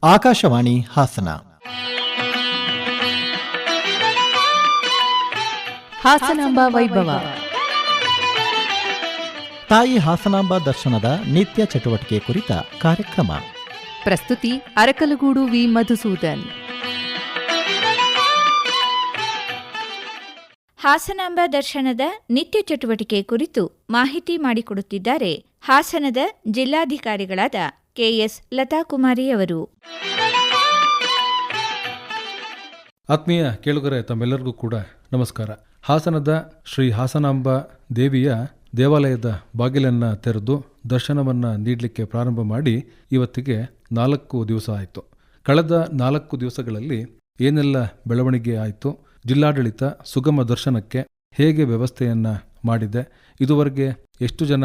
ಆಕಾಶವಾಣಿ ಹಾಸನ. ಹಾಸನಾಂಬ ವೈಭವ. ತಾಯಿ ಹಾಸನಾಂಬ ದರ್ಶನದ ನಿತ್ಯ ಚಟುವಟಿಕೆ ಕುರಿತ ಕಾರ್ಯಕ್ರಮ. ಪ್ರಸ್ತುತಿ ಅರಕಲಗೂಡು ವಿ ಮಧುಸೂದನ್. ಹಾಸನಾಂಬ ದರ್ಶನದ ನಿತ್ಯ ಚಟುವಟಿಕೆ ಕುರಿತು ಮಾಹಿತಿ ಮಾಡಿಕೊಡುತ್ತಿದ್ದಾರೆ ಹಾಸನದ ಜಿಲ್ಲಾಧಿಕಾರಿಗಳಾದ ಕೆಎಸ್ ಲತಾಕುಮಾರಿಯವರು. ಆತ್ಮೀಯ ಕೇಳುಗರೆ, ತಮ್ಮೆಲ್ಲರಿಗೂ ಕೂಡ ನಮಸ್ಕಾರ. ಹಾಸನದ ಶ್ರೀ ಹಾಸನಾಂಬ ದೇವಿಯ ದೇವಾಲಯದ ಬಾಗಿಲನ್ನು ತೆರೆದು ದರ್ಶನವನ್ನು ನೀಡಲಿಕ್ಕೆ ಪ್ರಾರಂಭ ಮಾಡಿ ಇವತ್ತಿಗೆ 4 ದಿವಸ ಆಯಿತು. ಕಳೆದ 4 ದಿವಸಗಳಲ್ಲಿ ಏನೆಲ್ಲ ಬೆಳವಣಿಗೆ ಆಯಿತು, ಜಿಲ್ಲಾಡಳಿತ ಸುಗಮ ದರ್ಶನಕ್ಕೆ ಹೇಗೆ ವ್ಯವಸ್ಥೆಯನ್ನು ಮಾಡಿದೆ, ಇದುವರೆಗೆ ಎಷ್ಟು ಜನ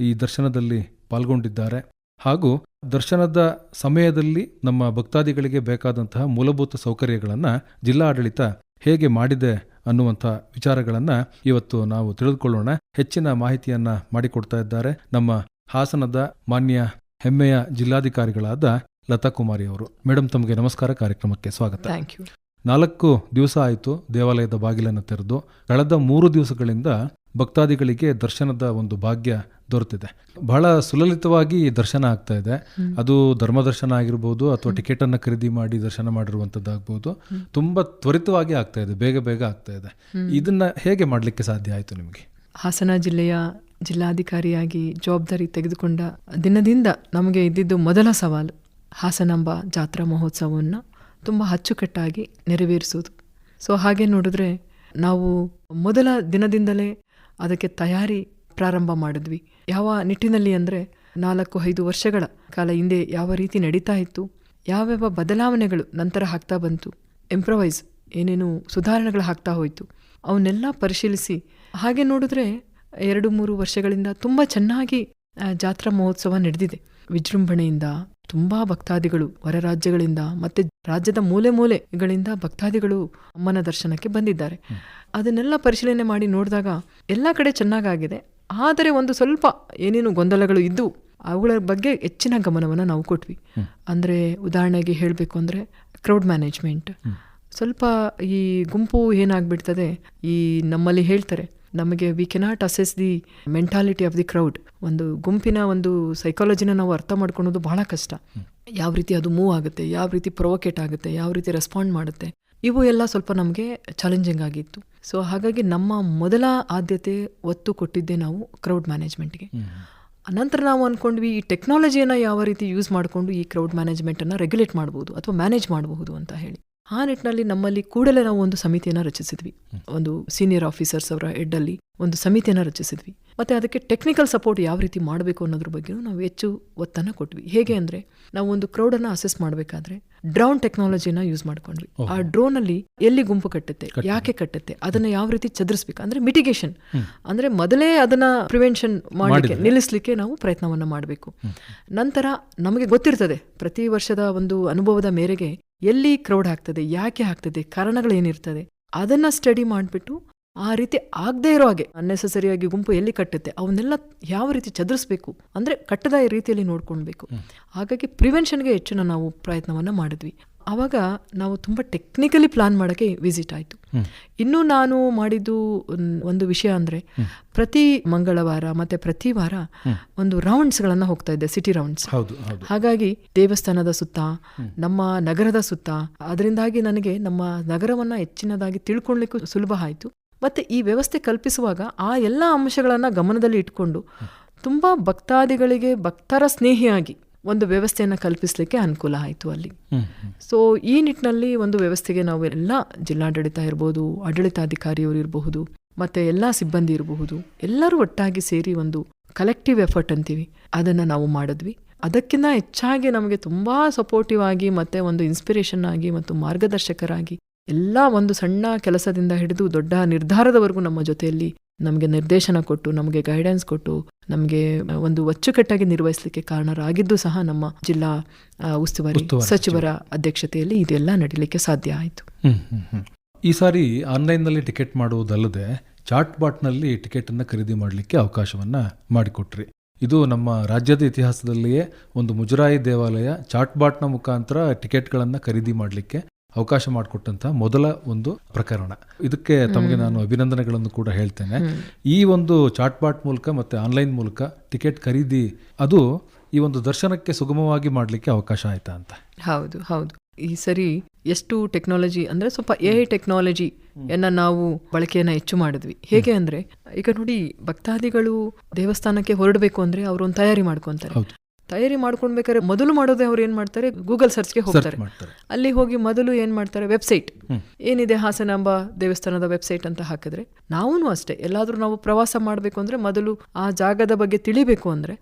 ಈ ದರ್ಶನದಲ್ಲಿ ಪಾಲ್ಗೊಂಡಿದ್ದಾರೆ, ಹಾಗೂ ದರ್ಶನದ ಸಮಯದಲ್ಲಿ ನಮ್ಮ ಭಕ್ತಾದಿಗಳಿಗೆ ಬೇಕಾದಂತಹ ಮೂಲಭೂತ ಸೌಕರ್ಯಗಳನ್ನು ಜಿಲ್ಲಾಡಳಿತ ಹೇಗೆ ಮಾಡಿದೆ ಅನ್ನುವಂಥ ವಿಚಾರಗಳನ್ನು ಇವತ್ತು ನಾವು ತಿಳಿದುಕೊಳ್ಳೋಣ. ಹೆಚ್ಚಿನ ಮಾಹಿತಿಯನ್ನು ಮಾಡಿಕೊಡ್ತಾ ಇದ್ದಾರೆ ನಮ್ಮ ಹಾಸನದ ಮಾನ್ಯ ಹೆಮ್ಮೆಯ ಜಿಲ್ಲಾಧಿಕಾರಿಗಳಾದ ಲತಾಕುಮಾರಿ ಅವರು. ಮೇಡಮ್, ತಮಗೆ ನಮಸ್ಕಾರ, ಕಾರ್ಯಕ್ರಮಕ್ಕೆ ಸ್ವಾಗತ. Thank you. 4 ದಿವಸ ಆಯಿತು ದೇವಾಲಯದ ಬಾಗಿಲನ್ನು ತೆರೆದು. ಕಳೆದ 3 ದಿವಸಗಳಿಂದ ಭಕ್ತಾದಿಗಳಿಗೆ ದರ್ಶನದ ಒಂದು ಭಾಗ್ಯ ದೊರೆತಿದೆ. ಬಹಳ ಸುಲಲಿತವಾಗಿ ದರ್ಶನ ಆಗ್ತಾ ಇದೆ. ಅದು ಧರ್ಮದರ್ಶನ ಆಗಿರ್ಬೋದು ಅಥವಾ ಟಿಕೆಟನ್ನು ಖರೀದಿ ಮಾಡಿ ದರ್ಶನ ಮಾಡಿರುವಂಥದ್ದಾಗ್ಬೋದು. ತುಂಬ ತ್ವರಿತವಾಗಿ ಆಗ್ತಾ ಇದೆ, ಬೇಗ ಬೇಗ ಆಗ್ತಾ ಇದೆ. ಇದನ್ನ ಹೇಗೆ ಮಾಡಲಿಕ್ಕೆ ಸಾಧ್ಯ ಆಯಿತು ನಿಮಗೆ? ಹಾಸನ ಜಿಲ್ಲೆಯ ಜಿಲ್ಲಾಧಿಕಾರಿಯಾಗಿ ಜವಾಬ್ದಾರಿ ತೆಗೆದುಕೊಂಡ ದಿನದಿಂದ ನಮಗೆ ಇದ್ದಿದ್ದು ಮೊದಲ ಸವಾಲು ಹಾಸನಾಂಬ ಜಾತ್ರಾ ಮಹೋತ್ಸವವನ್ನು ತುಂಬ ಅಚ್ಚುಕಟ್ಟಾಗಿ ನೆರವೇರಿಸುವುದು. ಸೊ ಹಾಗೆ ನೋಡಿದ್ರೆ ನಾವು ಮೊದಲ ದಿನದಿಂದಲೇ ಅದಕ್ಕೆ ತಯಾರಿ ಪ್ರಾರಂಭ ಮಾಡಿದ್ವಿ. ಯಾವ ನಿಟ್ಟಿನಲ್ಲಿ ಅಂದರೆ 4-5 ವರ್ಷಗಳ ಕಾಲ ಹಿಂದೆ ಯಾವ ರೀತಿ ನಡೀತಾ ಇತ್ತು, ಯಾವ್ಯಾವ ಬದಲಾವಣೆಗಳು ನಂತರ ಆಗ್ತಾ ಬಂತು, ಇಂಪ್ರವೈಸ್ ಏನೇನು ಸುಧಾರಣೆಗಳು ಆಗ್ತಾ ಹೋಯಿತು, ಅವನ್ನೆಲ್ಲ ಪರಿಶೀಲಿಸಿ ಹಾಗೆ ನೋಡಿದ್ರೆ 2-3 ವರ್ಷಗಳಿಂದ ತುಂಬ ಚೆನ್ನಾಗಿ ಜಾತ್ರಾ ಮಹೋತ್ಸವ ನಡೆದಿದೆ. ವಿಜೃಂಭಣೆಯಿಂದ ತುಂಬ ಭಕ್ತಾದಿಗಳು ಹೊರ ರಾಜ್ಯಗಳಿಂದ ಮತ್ತು ರಾಜ್ಯದ ಮೂಲೆ ಮೂಲೆಗಳಿಂದ ಭಕ್ತಾದಿಗಳು ಅಮ್ಮನ ದರ್ಶನಕ್ಕೆ ಬಂದಿದ್ದಾರೆ. ಅದನ್ನೆಲ್ಲ ಪರಿಶೀಲನೆ ಮಾಡಿ ನೋಡಿದಾಗ ಎಲ್ಲ ಕಡೆ ಚೆನ್ನಾಗಾಗಿದೆ. ಆದರೆ ಒಂದು ಸ್ವಲ್ಪ ಏನೇನು ಗೊಂದಲಗಳು ಇದ್ದು ಅವುಗಳ ಬಗ್ಗೆ ಹೆಚ್ಚಿನ ಗಮನವನ್ನು ನಾವು ಕೊಟ್ವಿ. ಅಂದರೆ ಉದಾಹರಣೆಗೆ ಹೇಳಬೇಕು ಅಂದರೆ ಕ್ರೌಡ್ ಮ್ಯಾನೇಜ್ಮೆಂಟ್ ಸ್ವಲ್ಪ ಈ ಗುಂಪು ಏನಾಗ್ಬಿಡ್ತದೆ, ಈ ನಮ್ಮಲ್ಲಿ ಹೇಳ್ತಾರೆ ನಮಗೆ we cannot assess the mentality of the crowd. ಒಂದು ಗುಂಪಿನ ಒಂದು ಸೈಕಾಲಜಿನ ನಾವು ಅರ್ಥ ಮಾಡ್ಕೊಳ್ಳೋದು ಬಹಳ ಕಷ್ಟ. ಯಾವ ರೀತಿ ಅದು ಮೂವ್ ಆಗುತ್ತೆ, ಯಾವ ರೀತಿ ಪ್ರೊವೊಕೇಟ್ ಆಗುತ್ತೆ, ಯಾವ ರೀತಿ ರೆಸ್ಪಾಂಡ್ ಮಾಡುತ್ತೆ, ಇವು ಎಲ್ಲ ಸ್ವಲ್ಪ ನಮಗೆ ಚಾಲೆಂಜಿಂಗ್ ಆಗಿತ್ತು. ಸೊ ಹಾಗಾಗಿ ನಮ್ಮ ಮೊದಲ ಆದ್ಯತೆ ಒತ್ತು ಕೊಟ್ಟಿದ್ದೆ ನಾವು ಕ್ರೌಡ್ ಮ್ಯಾನೇಜ್ಮೆಂಟ್ಗೆ. ನಂತರ ನಾವು ಅಂದ್ಕೊಂಡ್ವಿ ಈ ಟೆಕ್ನಾಲಜಿಯನ್ನು ಯಾವ ರೀತಿ ಯೂಸ್ ಮಾಡಿಕೊಂಡು ಈ ಕ್ರೌಡ್ ಮ್ಯಾನೇಜ್ಮೆಂಟನ್ನು ರೆಗ್ಯುಲೇಟ್ ಮಾಡ್ಬೋದು ಅಥವಾ ಮ್ಯಾನೇಜ್ ಮಾಡಬಹುದು ಅಂತ ಹೇಳಿ ಆ ನಿಟ್ಟಿನಲ್ಲಿ ನಮ್ಮಲ್ಲಿ ಕೂಡಲೇ ನಾವು ಒಂದು ಸಮಿತಿಯನ್ನು ರಚಿಸಿದ್ವಿ. ಒಂದು ಸೀನಿಯರ್ ಆಫೀಸರ್ಸ್ ಅವರ ಹೆಡ್ಡಲ್ಲಿ ಒಂದು ಸಮಿತಿಯನ್ನು ರಚಿಸಿದ್ವಿ. ಮತ್ತು ಅದಕ್ಕೆ ಟೆಕ್ನಿಕಲ್ ಸಪೋರ್ಟ್ ಯಾವ ರೀತಿ ಮಾಡಬೇಕು ಅನ್ನೋದ್ರ ಬಗ್ಗೆ ನಾವು ಹೆಚ್ಚು ಒತ್ತನ್ನು ಕೊಟ್ವಿ. ಹೇಗೆ ಅಂದರೆ ನಾವು ಒಂದು ಕ್ರೌಡನ್ನು ಅಸೆಸ್ ಮಾಡಬೇಕಾದ್ರೆ ಡ್ರೋನ್ ಟೆಕ್ನಾಲಜಿನ ಯೂಸ್ ಮಾಡ್ಕೊಂಡ್ವಿ. ಆ ಡ್ರೋನಲ್ಲಿ ಎಲ್ಲಿ ಗುಂಪು ಕಟ್ಟುತ್ತೆ, ಯಾಕೆ ಕಟ್ಟುತ್ತೆ, ಅದನ್ನ ಯಾವ ರೀತಿ ಚದುರಿಸ್ಬೇಕು, ಅಂದರೆ ಮಿಟಿಗೇಷನ್, ಅಂದರೆ ಮೊದಲೇ ಅದನ್ನ ಪ್ರಿವೆನ್ಷನ್ ಮಾಡಲಿಕ್ಕೆ ನಿಲ್ಲಿಸಲಿಕ್ಕೆ ನಾವು ಪ್ರಯತ್ನವನ್ನು ಮಾಡಬೇಕು. ನಂತರ ನಮಗೆ ಗೊತ್ತಿರ್ತದೆ ಪ್ರತಿ ವರ್ಷದ ಒಂದು ಅನುಭವದ ಮೇರೆಗೆ ಎಲ್ಲಿ ಕ್ರೌಡ್ ಆಗ್ತದೆ, ಯಾಕೆ ಆಗ್ತದೆ, ಕಾರಣಗಳೇನಿರ್ತದೆ, ಅದನ್ನ ಸ್ಟಡಿ ಮಾಡಿಬಿಟ್ಟು ಆ ರೀತಿ ಆಗದೆ ಇರೋ ಹಾಗೆ ಅನ್ನೆಸೆಸರಿಯಾಗಿ ಗುಂಪು ಎಲ್ಲಿ ಕಟ್ಟುತ್ತೆ ಅವನ್ನೆಲ್ಲ ಯಾವ ರೀತಿ ಚದುರಿಸ್ಬೇಕು ಅಂದರೆ ಕಟ್ಟದ ರೀತಿಯಲ್ಲಿ ನೋಡ್ಕೊಳ್ಬೇಕು. ಹಾಗಾಗಿ ಪ್ರಿವೆನ್ಷನ್ಗೆ ಹೆಚ್ಚಿನ ನಾವು ಪ್ರಯತ್ನವನ್ನು ಮಾಡಿದ್ವಿ. ಆವಾಗ ನಾವು ತುಂಬ ಟೆಕ್ನಿಕಲಿ ಪ್ಲಾನ್ ಮಾಡೋಕ್ಕೆ ವಿಸಿಟ್ ಆಯಿತು. ಇನ್ನೂ ನಾನು ಮಾಡಿದ್ದು ಒಂದು ವಿಷಯ ಅಂದರೆ ಪ್ರತಿ ಮಂಗಳವಾರ ಮತ್ತು ಪ್ರತಿ ವಾರ ಒಂದು ರೌಂಡ್ಸ್ಗಳನ್ನು ಹೋಗ್ತಾ ಇದ್ದೆ, ಸಿಟಿ ರೌಂಡ್ಸ್. ಹಾಗಾಗಿ ದೇವಸ್ಥಾನದ ಸುತ್ತ, ನಮ್ಮ ನಗರದ ಸುತ್ತ, ಅದರಿಂದಾಗಿ ನನಗೆ ನಮ್ಮ ನಗರವನ್ನು ಹೆಚ್ಚಿನದಾಗಿ ತಿಳ್ಕೊಳ್ಲಿಕ್ಕೂ ಸುಲಭ ಆಯಿತು. ಮತ್ತು ಈ ವ್ಯವಸ್ಥೆ ಕಲ್ಪಿಸುವಾಗ ಆ ಎಲ್ಲ ಅಂಶಗಳನ್ನು ಗಮನದಲ್ಲಿ ಇಟ್ಕೊಂಡು ತುಂಬ ಭಕ್ತಾದಿಗಳಿಗೆ ಭಕ್ತರ ಸ್ನೇಹಿಯಾಗಿ ಒಂದು ವ್ಯವಸ್ಥೆಯನ್ನು ಕಲ್ಪಿಸಲಿಕ್ಕೆ ಅನುಕೂಲ ಆಯಿತು ಅಲ್ಲಿ. ಸೊ ಈ ನಿಟ್ಟಿನಲ್ಲಿ ಒಂದು ವ್ಯವಸ್ಥೆಗೆ ನಾವು ಎಲ್ಲ ಜಿಲ್ಲಾಡಳಿತ ಇರ್ಬೋದು, ಆಡಳಿತಾಧಿಕಾರಿಯವರು ಇರಬಹುದು, ಮತ್ತು ಎಲ್ಲ ಸಿಬ್ಬಂದಿ ಇರಬಹುದು, ಎಲ್ಲರೂ ಒಟ್ಟಾಗಿ ಸೇರಿ ಒಂದು ಕಲೆಕ್ಟಿವ್ ಎಫರ್ಟ್ ಅಂತೀವಿ, ಅದನ್ನು ನಾವು ಮಾಡಿದ್ವಿ. ಅದಕ್ಕಿಂತ ಹೆಚ್ಚಾಗಿ ನಮಗೆ ತುಂಬ ಸಪೋರ್ಟಿವ್ ಆಗಿ ಮತ್ತು ಒಂದು ಇನ್ಸ್ಪಿರೇಷನ್ ಆಗಿ ಮತ್ತು ಮಾರ್ಗದರ್ಶಕರಾಗಿ ಎಲ್ಲ ಒಂದು ಸಣ್ಣ ಕೆಲಸದಿಂದ ಹಿಡಿದು ದೊಡ್ಡ ನಿರ್ಧಾರದವರೆಗೂ ನಮ್ಮ ಜೊತೆಯಲ್ಲಿ ನಮಗೆ ನಿರ್ದೇಶನ ಕೊಟ್ಟು, ನಮಗೆ ಗೈಡೆನ್ಸ್ ಕೊಟ್ಟು, ನಮಗೆ ಒಂದು ಅಚ್ಚುಕಟ್ಟಾಗಿ ನಿರ್ವಹಿಸಲಿಕ್ಕೆ ಕಾರಣರಾಗಿದ್ದು ಸಹ ನಮ್ಮ ಜಿಲ್ಲಾ ಉಸ್ತುವಾರಿ ಸಚಿವರ ಅಧ್ಯಕ್ಷತೆಯಲ್ಲಿ ಇದೆಲ್ಲ ನಡೀಲಿಕ್ಕೆ ಸಾಧ್ಯ ಆಯಿತು. ಈ ಸಾರಿ ಆನ್ಲೈನ್ನಲ್ಲಿ ಟಿಕೆಟ್ ಮಾಡುವುದಲ್ಲದೆ ಚಾಟ್ ಬಾಟ್ನಲ್ಲಿ ಟಿಕೆಟನ್ನು ಖರೀದಿ ಮಾಡಲಿಕ್ಕೆ ಅವಕಾಶವನ್ನು ಮಾಡಿಕೊಟ್ರಿ. ಇದು ನಮ್ಮ ರಾಜ್ಯದ ಇತಿಹಾಸದಲ್ಲಿಯೇ ಒಂದು ಮುಜರಾಯಿ ದೇವಾಲಯ ಚಾಟ್ಬಾಟ್ನ ಮುಖಾಂತರ ಟಿಕೆಟ್ಗಳನ್ನು ಖರೀದಿ ಮಾಡಲಿಕ್ಕೆ ಅವಕಾಶ ಮಾಡಿಕೊಟ್ಟಂತ ಮೊದಲ ಒಂದು ಪ್ರಕರಣ. ಇದಕ್ಕೆ ತಮಗೆ ನಾನು ಅಭಿನಂದನೆಗಳನ್ನು ಕೂಡ ಹೇಳ್ತೇನೆ. ಈ ಒಂದು ಚಾಟ್ಬಾಟ್ ಮೂಲಕ ಮತ್ತೆ ಆನ್ಲೈನ್ ಮೂಲಕ ಟಿಕೆಟ್ ಖರೀದಿ ಅದು ಈ ಒಂದು ದರ್ಶನಕ್ಕೆ ಸುಗಮವಾಗಿ ಮಾಡಲಿಕ್ಕೆ ಅವಕಾಶ ಆಯ್ತಾ ಅಂತ? ಹೌದು ಹೌದು. ಈ ಸರಿ ಎಷ್ಟು ಟೆಕ್ನಾಲಜಿ ಅಂದ್ರೆ ಸ್ವಲ್ಪ AI ಟೆಕ್ನಾಲಜಿಯನ್ನ ನಾವು ಬಳಕೆಯನ್ನ ಹೆಚ್ಚು ಮಾಡಿದ್ವಿ. ಹೇಗೆ ಅಂದ್ರೆ ಈಗ ನೋಡಿ, ಭಕ್ತಾದಿಗಳು ದೇವಸ್ಥಾನಕ್ಕೆ ಹೊರಡಬೇಕು ಅಂದ್ರೆ ಅವರು ಒಂದು ತಯಾರಿ ಮಾಡ್ಕೊಂತಾರೆ. ತಯಾರಿ ಮಾಡ್ಕೊಳ್ಬೇಕಾದ್ರೆ ಮೊದಲು ಮಾಡೋದೇ ಅವ್ರು ಏನ್ ಮಾಡ್ತಾರೆ, ಗೂಗಲ್ ಸರ್ಚ್ಗೆ ಹೋಗ್ತಾರೆ. ಅಲ್ಲಿ ಹೋಗಿ ಮೊದಲು ಏನ್ ಮಾಡ್ತಾರೆ, ವೆಬ್ಸೈಟ್ ಏನಿದೆ ಹಾಸನಾಂಬ ದೇವಸ್ಥಾನದ ವೆಬ್ಸೈಟ್ ಅಂತ ಹಾಕಿದ್ರೆ, ನಾವೂ ಅಷ್ಟೇ ಎಲ್ಲಾದ್ರೂ ನಾವು ಪ್ರವಾಸ ಮಾಡಬೇಕು ಅಂದ್ರೆ ಮೊದಲು ಆ ಜಾಗದ ಬಗ್ಗೆ ತಿಳಿಬೇಕು ಅಂದ್ರೆ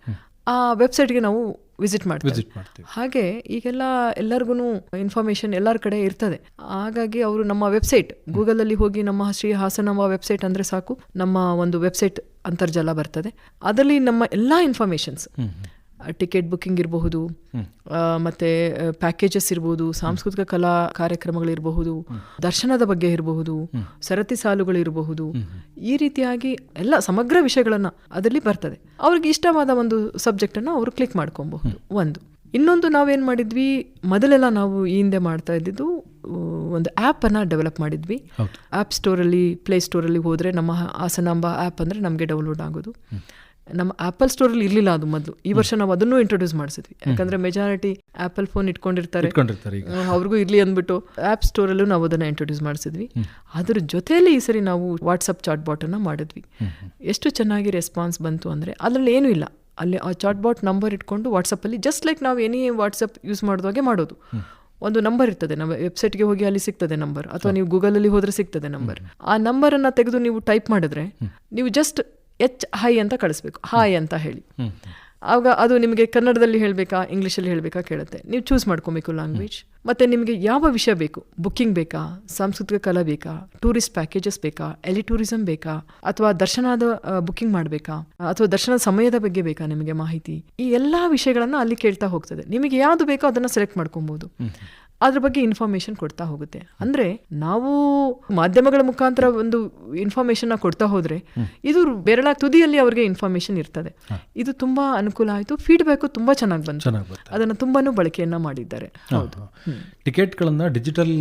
ಆ ವೆಬ್ಸೈಟ್ಗೆ ನಾವು ವಿಸಿಟ್ ಮಾಡ್ತೀವಿ. ಹಾಗೆ ಈಗೆಲ್ಲ ಎಲ್ಲರಿಗೂ ಇನ್ಫಾರ್ಮೇಶನ್ ಎಲ್ಲರ ಕಡೆ ಇರ್ತದೆ. ಹಾಗಾಗಿ ಅವರು ನಮ್ಮ ವೆಬ್ಸೈಟ್ ಗೂಗಲಲ್ಲಿ ಹೋಗಿ ನಮ್ಮ ಶ್ರೀ ಹಾಸನಾಂಬ ವೆಬ್ಸೈಟ್ ಅಂದ್ರೆ ಸಾಕು, ನಮ್ಮ ಒಂದು ವೆಬ್ಸೈಟ್ ಅಂತರ್ಜಾಲ ಬರ್ತದೆ. ಅದರಲ್ಲಿ ನಮ್ಮ ಎಲ್ಲಾ ಇನ್ಫಾರ್ಮೇಶನ್ಸ್, ಟಿಕೆಟ್ ಬುಕ್ಕಿಂಗ್ ಇರಬಹುದು, ಮತ್ತೆ ಪ್ಯಾಕೇಜಸ್ ಇರಬಹುದು, ಸಾಂಸ್ಕೃತಿಕ ಕಲಾ ಕಾರ್ಯಕ್ರಮಗಳಿರಬಹುದು, ದರ್ಶನದ ಬಗ್ಗೆ ಇರಬಹುದು, ಸರತಿ ಸಾಲುಗಳಿರಬಹುದು, ಈ ರೀತಿಯಾಗಿ ಎಲ್ಲ ಸಮಗ್ರ ವಿಷಯಗಳನ್ನ ಅದರಲ್ಲಿ ಬರ್ತದೆ. ಅವ್ರಿಗೆ ಇಷ್ಟವಾದ ಒಂದು ಸಬ್ಜೆಕ್ಟ್ ಅನ್ನು ಅವರು ಕ್ಲಿಕ್ ಮಾಡ್ಕೊಬಹುದು. ಒಂದು ಇನ್ನೊಂದು ನಾವೇನ್ ಮಾಡಿದ್ವಿ, ಮೊದಲೆಲ್ಲ ನಾವು ಈ ಹಿಂದೆ ಮಾಡ್ತಾ ಇದ್ದಿದ್ದು ಒಂದು ಆ್ಯಪ್ ಅನ್ನ ಡೆವಲಪ್ ಮಾಡಿದ್ವಿ. ಆ್ಯಪ್ ಸ್ಟೋರಲ್ಲಿ, ಪ್ಲೇ ಸ್ಟೋರಲ್ಲಿ ಹೋದ್ರೆ ನಮ್ಮ ಹಾಸನಾಂಬ ಆ್ಯಪ್ ಅಂದ್ರೆ ನಮಗೆ ಡೌನ್ಲೋಡ್ ಆಗೋದು. ನಮ್ಮ ಆಪಲ್ ಸ್ಟೋರಲ್ಲಿ ಇರ್ಲಿಲ್ಲ ಅದು ಮೊದಲು. ಈ ವರ್ಷ ನಾವು ಅದನ್ನು ಇಂಟ್ರೊಡ್ಯೂಸ್ ಮಾಡಿಸಿದ್ವಿ. ಯಾಕಂದ್ರೆ ಮೆಜಾರಿಟಿ ಆಪಲ್ ಫೋನ್ ಇಟ್ಕೊಂಡಿರ್ತಾರೆ, ಅವ್ರಿಗೂ ಇರ್ಲಿ ಅಂದ್ಬಿಟ್ಟು ಆ್ಯಪ್ ಸ್ಟೋರಲ್ಲೂ ನಾವು ಅದನ್ನ ಇಂಟ್ರೊಡ್ಯೂಸ್ ಮಾಡಿಸಿದ್ವಿ. ಅದ್ರ ಜೊತೆಯಲ್ಲಿ ಈ ಸರಿ ನಾವು ವಾಟ್ಸಪ್ ಚಾಟ್ ಬಾಟ್ ಅನ್ನ ಮಾಡಿದ್ವಿ. ಎಷ್ಟು ಚೆನ್ನಾಗಿ ರೆಸ್ಪಾನ್ಸ್ ಬಂತು ಅಂದ್ರೆ, ಅದ್ರಲ್ಲಿ ಏನೂ ಇಲ್ಲ, ಅಲ್ಲಿ ಆ ಚಾಟ್ ಬಾಟ್ ನಂಬರ್ ಇಟ್ಕೊಂಡು ವಾಟ್ಸಪ್ಪಲ್ಲಿ ಜಸ್ಟ್ ಲೈಕ್ ನಾವು ಎನಿ ವಾಟ್ಸಪ್ ಯೂಸ್ ಮಾಡಿದಾಗೆ ಮಾಡೋದು. ಒಂದು ನಂಬರ್ ಇರ್ತದೆ, ನಮ್ಮ ವೆಬ್ಸೈಟ್ಗೆ ಹೋಗಿ ಅಲ್ಲಿ ಸಿಗ್ತದೆ ನಂಬರ್, ಅಥವಾ ನೀವು ಗೂಗಲಲ್ಲಿ ಹೋದ್ರೆ ಸಿಗ್ತದೆ ನಂಬರ್. ಆ ನಂಬರನ್ನು ತೆಗೆದು ನೀವು ಟೈಪ್ ಮಾಡಿದ್ರೆ ನೀವು ಜಸ್ಟ್ HI ಅಂತ ಕಳಿಸ್ಬೇಕು, ಹಾಯ್ ಅಂತ ಹೇಳಿ. ಆಗ ಅದು ನಿಮಗೆ ಕನ್ನಡದಲ್ಲಿ ಹೇಳಬೇಕಾ ಇಂಗ್ಲೀಷಲ್ಲಿ ಹೇಳಬೇಕಾ ಕೇಳುತ್ತೆ. ನೀವು ಚೂಸ್ ಮಾಡ್ಕೊಬೇಕು ಲ್ಯಾಂಗ್ವೇಜ್. ಮತ್ತೆ ನಿಮಗೆ ಯಾವ ವಿಷಯ ಬೇಕು, ಬುಕ್ಕಿಂಗ್ ಬೇಕಾ, ಸಾಂಸ್ಕೃತಿಕ ಕಲಾ ಬೇಕಾ, ಟೂರಿಸ್ಟ್ ಪ್ಯಾಕೇಜಸ್ ಬೇಕಾ, ಎಲಿ ಟೂರಿಸಂ ಬೇಕಾ, ಅಥವಾ ದರ್ಶನದ ಬುಕ್ಕಿಂಗ್ ಮಾಡಬೇಕಾ, ಅಥವಾ ದರ್ಶನದ ಸಮಯದ ಬಗ್ಗೆ ಬೇಕಾ ನಿಮಗೆ ಮಾಹಿತಿ, ಈ ಎಲ್ಲಾ ವಿಷಯಗಳನ್ನ ಅಲ್ಲಿ ಕೇಳ್ತಾ ಹೋಗ್ತದೆ. ನಿಮಗೆ ಯಾವುದು ಬೇಕೋ ಅದನ್ನ ಸೆಲೆಕ್ಟ್ ಮಾಡ್ಕೊಬಹುದು. ಅದ್ರ ಬಗ್ಗೆ ಇನ್ಫಾರ್ಮೇಶನ್ ಕೊಡ್ತಾ ಹೋಗುತ್ತೆ. ಅಂದ್ರೆ ನಾವು ಮಾಧ್ಯಮಗಳ ಮುಖಾಂತರ ಒಂದು ಇನ್ಫಾರ್ಮೇಶನ್ ಕೊಡ್ತಾ ಹೋದ್ರೆ ಇದು ಬೆರಳ ತುದಿಯಲ್ಲಿ ಅವ್ರಿಗೆ ಇನ್ಫಾರ್ಮೇಶನ್ ಇರ್ತದೆ. ಇದು ತುಂಬಾ ಅನುಕೂಲ ಆಯ್ತು. ಫೀಡ್ಬ್ಯಾಕ್ ತುಂಬಾ ಚೆನ್ನಾಗಿ ಬಂತು. ಅದನ್ನ ತುಂಬಾನು ಬಳಕೆಯನ್ನ ಮಾಡಿದ್ದಾರೆ. ಹೌದು, ಟಿಕೆಟ್ಗಳನ್ನ ಡಿಜಿಟಲ್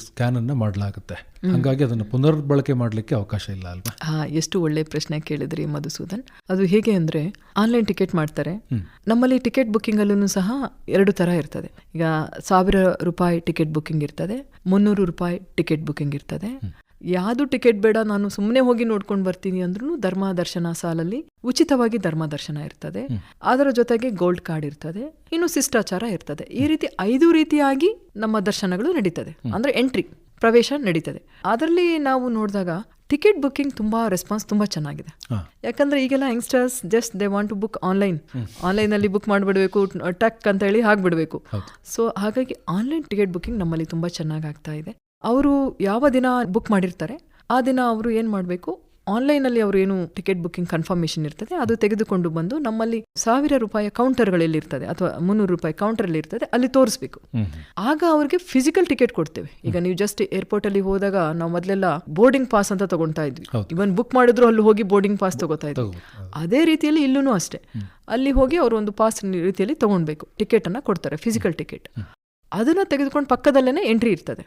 ಸ್ಕ್ಯಾನ್ ಅನ್ನ ಮಾಡಲಾಗುತ್ತೆ, ಹಾಗಾಗಿ ಅದನ್ನು ಪುನರ್ ಬಳಕೆ ಮಾಡಲಿಕ್ಕೆ ಅವಕಾಶ ಇಲ್ಲ ಅಲ್ವಾ? ಎಷ್ಟು ಒಳ್ಳೆ ಪ್ರಶ್ನೆ ಕೇಳಿದ್ರಿ ಮಧುಸೂದನ್. ಅದು ಹೇಗೆ ಅಂದ್ರೆ, ಆನ್ಲೈನ್ ಟಿಕೆಟ್ ಮಾಡ್ತಾರೆ. ನಮ್ಮಲ್ಲಿ ಟಿಕೆಟ್ ಬುಕ್ಕಿಂಗ್ ಅಲ್ಲೂ ಸಹ 2 ತರ ಇರ್ತದೆ. ಈಗ 1000 ರೂಪಾಯಿ ಟಿಕೆಟ್ ಬುಕ್ಕಿಂಗ್ ಇರ್ತದೆ, 300 ರೂಪಾಯಿ ಟಿಕೆಟ್ ಬುಕ್ಕಿಂಗ್ ಇರ್ತದೆ. ಯಾವುದು ಟಿಕೆಟ್ ಬೇಡ, ನಾನು ಸುಮ್ಮನೆ ಹೋಗಿ ನೋಡ್ಕೊಂಡು ಬರ್ತೀನಿ ಅಂದ್ರೂ ಧರ್ಮ ದರ್ಶನ ಸಾಲಲ್ಲಿ ಉಚಿತವಾಗಿ ಧರ್ಮ ದರ್ಶನ ಇರ್ತದೆ. ಅದರ ಜೊತೆಗೆ ಗೋಲ್ಡ್ ಕಾರ್ಡ್ ಇರ್ತದೆ, ಇನ್ನು ಶಿಷ್ಟಾಚಾರ ಇರ್ತದೆ. ಈ ರೀತಿ 5 ರೀತಿಯಾಗಿ ನಮ್ಮ ದರ್ಶನಗಳು ನಡೀತದೆ. ಅಂದ್ರೆ ಎಂಟ್ರಿ, ಪ್ರವೇಶ ನಡೀತದೆ. ಅದರಲ್ಲಿ ನಾವು ನೋಡಿದಾಗ ಟಿಕೆಟ್ ಬುಕ್ಕಿಂಗ್ ತುಂಬಾ ರೆಸ್ಪಾನ್ಸ್ ತುಂಬಾ ಚೆನ್ನಾಗಿದೆ. ಯಾಕಂದ್ರೆ ಈಗೆಲ್ಲ youngsters just they want to book online ಅಲ್ಲಿ ಬುಕ್ ಮಾಡಿಬಿಡ್ಬೇಕು, ಟಕ್ ಅಂತ ಹೇಳಿ ಹಾಕ್ಬಿಡ್ಬೇಕು. ಸೊ ಹಾಗಾಗಿ ಆನ್ಲೈನ್ ಟಿಕೆಟ್ ಬುಕ್ಕಿಂಗ್ ನಮ್ಮಲ್ಲಿ ತುಂಬಾ ಚೆನ್ನಾಗಿ ಆಗ್ತಾ ಇದೆ. ಅವರು ಯಾವ ದಿನ ಬುಕ್ ಮಾಡಿರ್ತಾರೆ ಆ ದಿನ ಅವರು ಏನ್ ಮಾಡಬೇಕು, ಆನ್ಲೈನಲ್ಲಿ ಅವರು ಏನು ಟಿಕೆಟ್ ಬುಕ್ಕಿಂಗ್ ಕನ್ಫರ್ಮೇಶನ್ ಇರ್ತದೆ ಅದು ತೆಗೆದುಕೊಂಡು ಬಂದು ನಮ್ಮಲ್ಲಿ 1000 ರೂಪಾಯಿ ಕೌಂಟರ್ಗಳಲ್ಲಿ ಇರ್ತದೆ, ಅಥವಾ 300 ರೂಪಾಯಿ ಕೌಂಟರ್ ಅಲ್ಲಿ ಇರ್ತದೆ, ಅಲ್ಲಿ ತೋರಿಸ್ಬೇಕು. ಆಗ ಅವ್ರಿಗೆ ಫಿಸಿಕಲ್ ಟಿಕೆಟ್ ಕೊಡ್ತೇವೆ. ಈಗ ನೀವು ಜಸ್ಟ್ ಏರ್ಪೋರ್ಟ್ ಅಲ್ಲಿ ಹೋದಾಗ ನಾವು ಮೊದಲೆಲ್ಲ ಬೋರ್ಡಿಂಗ್ ಪಾಸ್ ಅಂತ ತಗೊಳ್ತಾ ಇದ್ವಿ. ಇವನ್ ಬುಕ್ ಮಾಡಿದ್ರು ಅಲ್ಲಿ ಹೋಗಿ ಬೋರ್ಡಿಂಗ್ ಪಾಸ್ ತಗೋತಾ ಇದ್ವಿ. ಅದೇ ರೀತಿಯಲ್ಲಿ ಇಲ್ಲೂ ಅಷ್ಟೇ, ಅಲ್ಲಿ ಹೋಗಿ ಅವರು ಒಂದು ಪಾಸ್ ರೀತಿಯಲ್ಲಿ ತಗೊಳ್ಬೇಕು, ಟಿಕೆಟ್ ಅನ್ನ ಕೊಡ್ತಾರೆ, ಫಿಸಿಕಲ್ ಟಿಕೆಟ್. ಅದನ್ನ ತೆಗೆದುಕೊಂಡು ಪಕ್ಕದಲ್ಲೇನೆ ಎಂಟ್ರಿ ಇರ್ತದೆ.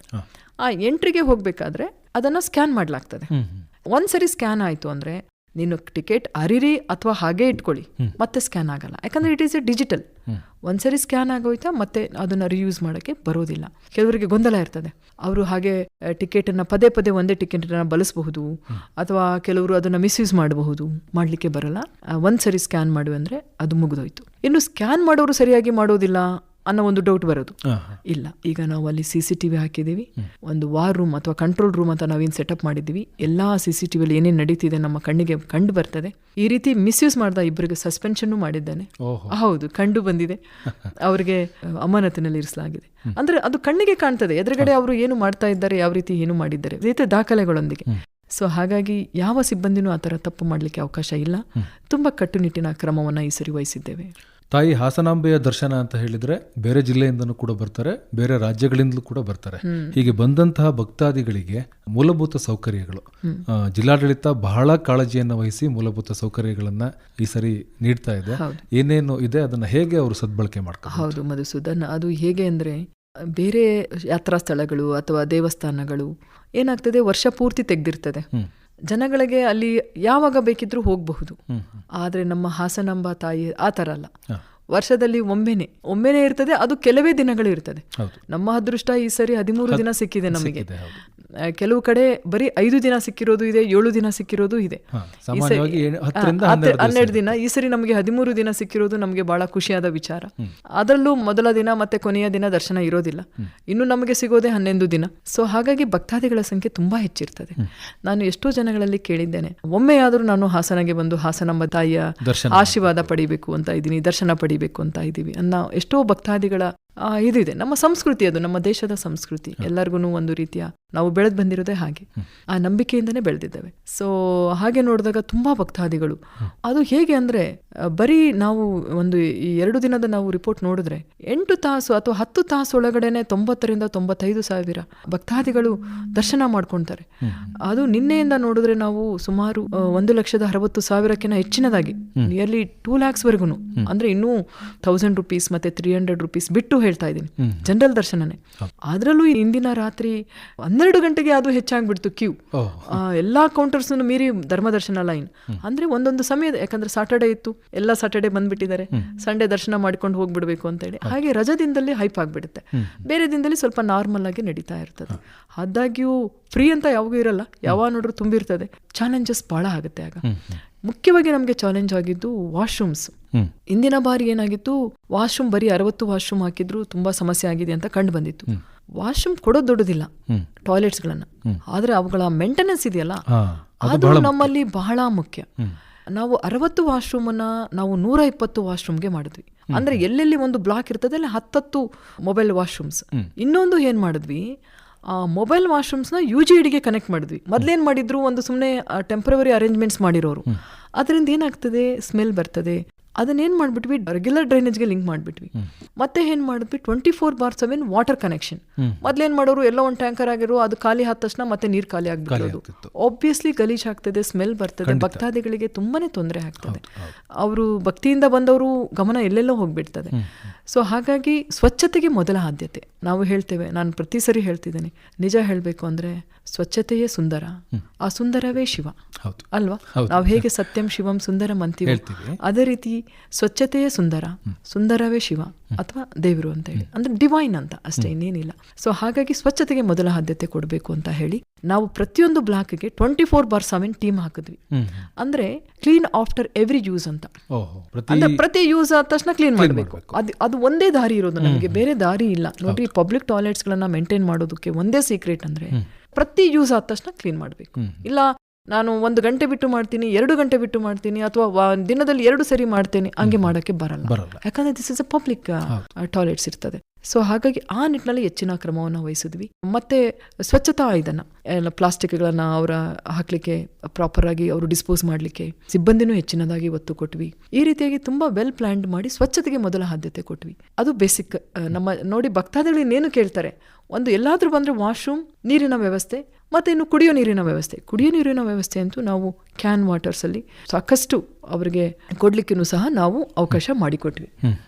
ಆ ಎಂಟ್ರಿಗೆ ಹೋಗ್ಬೇಕಾದ್ರೆ ಅದನ್ನ ಸ್ಕ್ಯಾನ್ ಮಾಡ್ಲಾಗ್ತದೆ. ಒಂದ್ಸರಿ ಸ್ಕ್ಯಾನ್ ಆಯ್ತು ಅಂದ್ರೆ ನೀನು ಟಿಕೆಟ್ ಅರಿರಿ ಅಥವಾ ಹಾಗೆ ಇಟ್ಕೊಳ್ಳಿ, ಮತ್ತೆ ಸ್ಕ್ಯಾನ್ ಆಗಲ್ಲ. ಯಾಕಂದ್ರೆ ಇಟ್ ಈಸ್ ಎ ಡಿಜಿಟಲ್. ಒಂದ್ಸರಿ ಸ್ಕ್ಯಾನ್ ಆಗೋಯ್ತಾ ಮತ್ತೆ ಅದನ್ನ ರಿಯೂಸ್ ಮಾಡಕ್ಕೆ ಬರೋದಿಲ್ಲ. ಕೆಲವರಿಗೆ ಗೊಂದಲ ಇರ್ತದೆ, ಅವರು ಹಾಗೆ ಟಿಕೆಟ್ ಅನ್ನ ಪದೇ ಪದೇ ಒಂದೇ ಟಿಕೆಟ್ ಅನ್ನ ಬಳಸಬಹುದು, ಅಥವಾ ಕೆಲವರು ಅದನ್ನ ಮಿಸ್ಯೂಸ್ ಮಾಡಬಹುದು, ಮಾಡ್ಲಿಕ್ಕೆ ಬರಲ್ಲ. ಒಂದ್ಸರಿ ಸ್ಕ್ಯಾನ್ ಮಾಡುವ ಅಂದ್ರೆ ಅದು ಮುಗಿದೋಯ್ತು. ಇನ್ನು ಸ್ಕ್ಯಾನ್ ಮಾಡೋರು ಸರಿಯಾಗಿ ಮಾಡೋದಿಲ್ಲ ಅನ್ನೋ ಒಂದು ಡೌಟ್ ಬರೋದು. ಇಲ್ಲ, ಈಗ ನಾವು ಅಲ್ಲಿ CCTV ಹಾಕಿದೀವಿ, ಒಂದು ವಾರ್ ರೂಮ್ ಅಥವಾ ಕಂಟ್ರೋಲ್ ರೂಮ್ ಅಂತ ನಾವೇನು ಸೆಟಪ್ ಮಾಡಿದ್ದೀವಿ. ಎಲ್ಲಾ CCTVಯಲ್ಲಿ ಏನೇನು ನಡೀತಿದೆ ನಮ್ಮ ಕಣ್ಣಿಗೆ ಕಂಡು ಬರ್ತದೆ. ಈ ರೀತಿ ಮಿಸ್ಯೂಸ್ ಮಾಡ್ದ ಇಬ್ಬರಿಗೆ ಸಸ್ಪೆನ್ಷನ್ ಮಾಡಿದ್ದಾನೆ. ಹೌದು, ಕಂಡು ಬಂದಿದೆ. ಅವರಿಗೆ ಅಮಾನತಿನಲ್ಲಿ ಇರಿಸಲಾಗಿದೆ. ಅಂದ್ರೆ ಅದು ಕಣ್ಣಿಗೆ ಕಾಣ್ತದೆ, ಎದುರುಗಡೆ ಅವರು ಏನು ಮಾಡ್ತಾ ಇದ್ದಾರೆ, ಯಾವ ರೀತಿ ಏನು ಮಾಡಿದ್ದಾರೆ, ಇದೇ ದಾಖಲೆಗಳೊಂದಿಗೆ. ಸೊ ಹಾಗಾಗಿ ಯಾವ ಸಿಬ್ಬಂದಿನೂ ಆ ಥರ ತಪ್ಪು ಮಾಡಲಿಕ್ಕೆ ಅವಕಾಶ ಇಲ್ಲ. ತುಂಬಾ ಕಟ್ಟುನಿಟ್ಟಿನ ಕ್ರಮವನ್ನ ಈ ಸರಿ ವಹಿಸಿದ್ದೇವೆ. ತಾಯಿ ಹಾಸನಾಂಬೆಯ ದರ್ಶನ ಅಂತ ಹೇಳಿದ್ರೆ ಬೇರೆ ಜಿಲ್ಲೆಯಿಂದನೂ ಕೂಡ ಬರ್ತಾರೆ, ಬೇರೆ ರಾಜ್ಯಗಳಿಂದಲೂ ಕೂಡ ಬರ್ತಾರೆ. ಹೀಗೆ ಬಂದಂತಹ ಭಕ್ತಾದಿಗಳಿಗೆ ಮೂಲಭೂತ ಸೌಕರ್ಯಗಳು ಜಿಲ್ಲಾಡಳಿತ ಬಹಳ ಕಾಳಜಿಯನ್ನು ವಹಿಸಿ ಮೂಲಭೂತ ಸೌಕರ್ಯಗಳನ್ನ ಈ ಸರಿ ನೀಡ್ತಾ ಇದೆ. ಏನೇನು ಇದೆ ಅದನ್ನ ಹೇಗೆ ಅವರು ಸದ್ಬಳಕೆ ಮಾಡ್ತಾರೆ? ಹೌದು ಮಧುಸೂದನ್, ಅದು ಹೇಗೆ ಅಂದ್ರೆ ಬೇರೆ ಯಾತ್ರಾ ಸ್ಥಳಗಳು ಅಥವಾ ದೇವಸ್ಥಾನಗಳು ಏನಾಗ್ತದೆ, ವರ್ಷ ಪೂರ್ತಿ ತೆಗ್ದಿರ್ತದೆ, ಜನಗಳಿಗೆ ಅಲ್ಲಿ ಯಾವಾಗ ಬೇಕಿದ್ರೂ ಹೋಗಬಹುದು. ಆದ್ರೆ ನಮ್ಮ ಹಾಸನಾಂಬ ತಾಯಿ ಆ ಥರ ಅಲ್ಲ, ವರ್ಷದಲ್ಲಿ ಒಮ್ಮೆನೆ ಇರ್ತದೆ, ಅದು ಕೆಲವೇ ದಿನಗಳು ಇರ್ತದೆ. ನಮ್ಮ ಅದೃಷ್ಟ ಈ ಸರಿ 13 ದಿನ ಸಿಕ್ಕಿದೆ ನಮಗೆ. ಕೆಲವು ಕಡೆ ಬರೀ 5 ದಿನ ಸಿಕ್ಕಿರೋದು ಇದೆ, 7 ದಿನ ಸಿಕ್ಕಿರೋದು ಇದೆ, 12 ದಿನ. ಈ ಸರಿ ನಮಗೆ 13 ದಿನ ಸಿಕ್ಕಿರೋದು ನಮಗೆ ಬಹಳ ಖುಷಿಯಾದ ವಿಚಾರ. ಅದರಲ್ಲೂ ಮೊದಲ ದಿನ ಮತ್ತೆ ಕೊನೆಯ ದಿನ ದರ್ಶನ ಇರೋದಿಲ್ಲ, ಇನ್ನು ನಮಗೆ ಸಿಗೋದೇ 11 ದಿನ. ಸೊ ಹಾಗಾಗಿ ಭಕ್ತಾದಿಗಳ ಸಂಖ್ಯೆ ತುಂಬಾ ಹೆಚ್ಚಿರ್ತದೆ. ನಾನು ಎಷ್ಟೋ ಜನಗಳಲ್ಲಿ ಕೇಳಿದ್ದೇನೆ, ಒಮ್ಮೆಯಾದರೂ ನಾನು ಹಾಸನಗೆ ಬಂದು ಹಾಸನಾಂಬ ತಾಯಿಯ ಆಶೀರ್ವಾದ ಪಡಿಬೇಕು ಅಂತ ಇದ್ದೀನಿ, ದರ್ಶನ ಪಡಿಬೇಕು ಅಂತ ಇದ್ದೀವಿ ಅನ್ನೋ ಎಷ್ಟೋ ಭಕ್ತಾದಿಗಳ ಇದಿದೆ. ನಮ್ಮ ಸಂಸ್ಕೃತಿ, ಅದು ನಮ್ಮ ದೇಶದ ಸಂಸ್ಕೃತಿ. ಎಲ್ಲರಿಗೂ ಒಂದು ರೀತಿಯ ನಾವು ಬೆಳೆದು ಬಂದಿರೋದೇ ಹಾಗೆ, ಆ ನಂಬಿಕೆಯಿಂದನೇ ಬೆಳೆದಿದ್ದೇವೆ. ಸೊ ಹಾಗೆ ನೋಡಿದಾಗ ತುಂಬಾ ಭಕ್ತಾದಿಗಳು. ಅದು ಹೇಗೆ ಅಂದ್ರೆ ಬರೀ ನಾವು ಒಂದು ಈ 2 ದಿನದ ನಾವು ರಿಪೋರ್ಟ್ ನೋಡಿದ್ರೆ 8 ತಾಸು ಅಥವಾ 10 ತಾಸು ಒಳಗಡೆನೆ 90,000 to 95,000 ಭಕ್ತಾದಿಗಳು ದರ್ಶನ ಮಾಡ್ಕೊಳ್ತಾರೆ. ಅದು ನಿನ್ನೆಯಿಂದ ನೋಡಿದ್ರೆ ನಾವು ಸುಮಾರು 1,60,000 ಹೆಚ್ಚಿನದಾಗಿ ನಿಯರ್ಲಿ 2 lakhs ವರೆಗೂ, ಅಂದ್ರೆ ಇನ್ನೂ 1,000 rupees ಮತ್ತೆ 300 rupees ಬಿಟ್ಟು ಹೇಳ್ತಾ ಇದ್ದೀನಿ, ಜನರಲ್ ದರ್ಶನನೇ. ಅದ್ರಲ್ಲೂ ಇಂದಿನ ರಾತ್ರಿ 12 ಗಂಟೆಗೆ ಅದು ಹೆಚ್ಚಾಗ್ಬಿಡ್ತು ಕ್ಯೂ. ಎಲ್ಲಾ ಕೌಂಟರ್ಸ್ ಮೀರಿ ಧರ್ಮದರ್ಶನ ಲೈನ್. ಅಂದ್ರೆ ಒಂದೊಂದು ಸಮಯದ, ಯಾಕಂದ್ರೆ ಸಾಟರ್ಡೆ ಇತ್ತು, ಎಲ್ಲ ಸಾಟರ್ಡೆ ಬಂದ್ಬಿಟ್ಟಿದ್ದಾರೆ, ಸಂಡೇ ದರ್ಶನ ಮಾಡ್ಕೊಂಡು ಹೋಗ್ಬಿಡ್ಬೇಕು ಅಂತ ಹೇಳಿ. ಹಾಗೆ ರಜಾದಿಂದಲೇ ಹೈಪ್ ಆಗ್ಬಿಡುತ್ತೆ, ಬೇರೆ ದಿನದಲ್ಲಿ ಸ್ವಲ್ಪ ನಾರ್ಮಲ್ ಆಗಿ ನಡೀತಾ ಇರ್ತದೆ. ಆದಾಗ್ಯೂ ಫ್ರೀ ಅಂತ ಯಾವಾಗೂ ಇರಲ್ಲ, ಯಾವಾಗ ನೋಡ್ರು ತುಂಬಿರ್ತದೆ. ಚಾಲೆಂಜಸ್ ಬಹಳ ಆಗುತ್ತೆ ಆಗ. ಮುಖ್ಯವಾಗಿ ನಮಗೆ ಚಾಲೆಂಜ್ ಆಗಿದ್ದು ವಾಶ್ರೂಮ್ಸ್. ಇಂದಿನ ಬಾರಿ ಏನಾಗಿತ್ತು, ವಾಶ್ರೂಮ್ ಬರೀ 60 ವಾಶ್ರೂಮ್ ಹಾಕಿದ್ರು ತುಂಬಾ ಸಮಸ್ಯೆ ಆಗಿದೆ ಅಂತ ಕಂಡು ಬಂದಿತ್ತು. ವಾಶ್ರೂಮ್ ಕೊಡೋದು ದೊಡ್ಡದಿಲ್ಲ ಟಾಯ್ಲೆಟ್ಸ್ ಗಳನ್ನ, ಆದ್ರೆ ಅವುಗಳ ಮೇಂಟೆನೆನ್ಸ್ ಇದೆಯಲ್ಲ ಅದು ನಮ್ಮಲ್ಲಿ ಬಹಳ ಮುಖ್ಯ. ನಾವು 60 ವಾಶ್ರೂಮ್ ಅನ್ನ ನಾವು 120 ವಾಶ್ರೂಮ್ಗೆ ಮಾಡಿದ್ವಿ. ಅಂದ್ರೆ ಎಲ್ಲೆಲ್ಲಿ ಒಂದು ಬ್ಲಾಕ್ ಇರ್ತದೆ ಅಲ್ಲಿ 10 ಮೊಬೈಲ್ ವಾಶ್ರೂಮ್ಸ್. ಇನ್ನೊಂದು ಏನ್ ಮಾಡಿದ್ವಿ, ಮೊಬೈಲ್ ವಾಶ್ರೂಮ್ಸ್ನ UGDಗೆ ಕನೆಕ್ಟ್ ಮಾಡಿದ್ವಿ. ಮೊದಲೇನು ಮಾಡಿದ್ರು, ಒಂದು ಸುಮ್ಮನೆ ಟೆಂಪ್ರವರಿ ಅರೇಂಜ್ಮೆಂಟ್ಸ್ ಮಾಡಿರೋರು. ಅದರಿಂದ ಏನಾಗ್ತದೆ, ಸ್ಮೆಲ್ ಬರ್ತದೆ. ಅದನ್ನೇನು ಮಾಡಿಬಿಟ್ವಿ, ರೆಗ್ಯುಲರ್ ಡ್ರೈನೇಜ್ಗೆ ಲಿಂಕ್ ಮಾಡಿಬಿಟ್ವಿ. ಮತ್ತೆ ಏನು ಮಾಡಿದ್ವಿ, 24/7 ವಾಟರ್ ಕನೆಕ್ಷನ್. ಮೊದಲೇನು ಮಾಡೋರು, ಎಲ್ಲ ಒಂದು ಟ್ಯಾಂಕರ್ ಆಗಿರೋ, ಅದು ಖಾಲಿ ಆದ ತಕ್ಷಣ ಮತ್ತೆ ನೀರು ಖಾಲಿ ಆಗಿಬಿಡೋದು. ಆಬ್ವಿಯಸ್ಲಿ ಗಲೀಜ್ ಆಗ್ತದೆ, ಸ್ಮೆಲ್ ಬರ್ತದೆ, ಭಕ್ತಾದಿಗಳಿಗೆ ತುಂಬಾನೇ ತೊಂದರೆ ಆಗ್ತದೆ. ಅವರು ಭಕ್ತಿಯಿಂದ ಬಂದವರು ಗಮನ ಎಲ್ಲೆಲ್ಲೋ ಹೋಗ್ಬಿಡ್ತದೆ. ಸೊ ಹಾಗಾಗಿ ಸ್ವಚ್ಛತೆಗೆ ಮೊದಲ ಆದ್ಯತೆ ನಾವು ಹೇಳ್ತೇವೆ. ನಾನು ಪ್ರತಿ ಸರಿ ಹೇಳ್ತಿದ್ದೇನೆ, ನಿಜ ಹೇಳಬೇಕು ಅಂದ್ರೆ ಸ್ವಚ್ಛತೆಯೇ ಸುಂದರ, ಆ ಸುಂದರವೇ ಶಿವ ಅಲ್ವಾ? ನಾವು ಹೇಗೆ ಸತ್ಯಂ ಶಿವಂ ಸುಂದರಂ ಅಂತೀವಿ, ಅದೇ ರೀತಿ ಸ್ವಚ್ಛತೆಯೇ ಸುಂದರ, ಸುಂದರವೇ ಶಿವ ಅಥವಾ ದೇವರು ಅಂತ ಹೇಳಿ, ಅಂದ್ರೆ ಡಿವೈನ್ ಅಂತ ಅಷ್ಟೇ, ಇನ್ನೇನಿಲ್ಲ. ಸೊ ಹಾಗಾಗಿ ಸ್ವಚ್ಛತೆಗೆ ಮೊದಲ ಆದ್ಯತೆ ಕೊಡಬೇಕು ಅಂತ ಹೇಳಿ ನಾವು ಪ್ರತಿಯೊಂದು ಬ್ಲಾಕ್ಗೆ 24/7 ಟೀಮ್ ಹಾಕಿದ್ವಿ. ಅಂದ್ರೆ ಕ್ಲೀನ್ ಆಫ್ಟರ್ ಎವ್ರಿ ಯೂಸ್ ಅಂತ, ಅಂದ್ರೆ ಪ್ರತಿ ಯೂಸ್ ಆದ ತಕ್ಷಣ ಕ್ಲೀನ್ ಮಾಡಬೇಕು. ಅದು ಒಂದೇ ದಾರಿ ಇರೋದು, ನಮಗೆ ಬೇರೆ ದಾರಿ ಇಲ್ಲ ನೋಡ್ರಿ. ಪಬ್ಲಿಕ್ ಟಾಯ್ಲೆಟ್ಸ್ ಗಳನ್ನ ಮೇಂಟೈನ್ ಮಾಡೋದಕ್ಕೆ ಒಂದೇ ಸೀಕ್ರೆಟ್ ಅಂದ್ರೆ ಪ್ರತಿ ಯೂಸ್ ಆದ ತಕ್ಷಣ ಕ್ಲೀನ್ ಮಾಡಬೇಕು. ಇಲ್ಲ ನಾನು 1 ಗಂಟೆ ಬಿಟ್ಟು ಮಾಡ್ತೀನಿ, 2 ಗಂಟೆ ಬಿಟ್ಟು ಮಾಡ್ತೀನಿ, ಅಥವಾ ದಿನದಲ್ಲಿ 2 ಸರಿ ಮಾಡ್ತೇನೆ, ಹಂಗೆ ಮಾಡೋಕ್ಕೆ ಬರಲ್ಲ. ಯಾಕಂದ್ರೆ this is a public toilets ಇರ್ತದೆ. ಸೊ ಹಾಗಾಗಿ ಆ ನಿಟ್ಟಿನಲ್ಲಿ ಹೆಚ್ಚಿನ ಕ್ರಮವನ್ನು ವಹಿಸಿದ್ವಿ. ಮತ್ತೆ ಸ್ವಚ್ಛತಾ ಇದನ್ನ ಎಲ್ಲ ಪ್ಲಾಸ್ಟಿಕ್ಗಳನ್ನ ಅವರ ಹಾಕ್ಲಿಕ್ಕೆ, ಪ್ರಾಪರ್ ಆಗಿ ಅವರು ಡಿಸ್ಪೋಸ್ ಮಾಡಲಿಕ್ಕೆ ಸಿಬ್ಬಂದಿನೂ ಹೆಚ್ಚಿನದಾಗಿ ಒತ್ತು ಕೊಟ್ವಿ. ಈ ರೀತಿಯಾಗಿ ತುಂಬಾ ವೆಲ್ ಪ್ಲಾನ್ಡ್ ಮಾಡಿ ಸ್ವಚ್ಛತೆಗೆ ಮೊದಲ ಆದ್ಯತೆ ಕೊಟ್ವಿ. ಅದು ಬೇಸಿಕ್. ನಮ್ಮ ನೋಡಿ ಭಕ್ತಾದಿಗಳು ಇನ್ನೇನು ಕೇಳ್ತಾರೆ, ಒಂದು ಎಲ್ಲಾದ್ರೂ ಬಂದ್ರೆ ವಾಶ್ರೂಮ್, ನೀರಿನ ವ್ಯವಸ್ಥೆ, ಮತ್ತೆ ಇನ್ನು ಕುಡಿಯೋ ನೀರಿನ ವ್ಯವಸ್ಥೆ. ಕುಡಿಯೋ ನೀರಿನ ವ್ಯವಸ್ಥೆ ಅಂತೂ ನಾವು ಕ್ಯಾನ್ ವಾಟರ್ಸ್ ಅಲ್ಲಿ ಸಾಕಷ್ಟು ಅವರಿಗೆ ಕೊಡ್ಲಿಕ್ಕೂ ಸಹ ನಾವು ಅವಕಾಶ ಮಾಡಿಕೊಟ್ವಿ.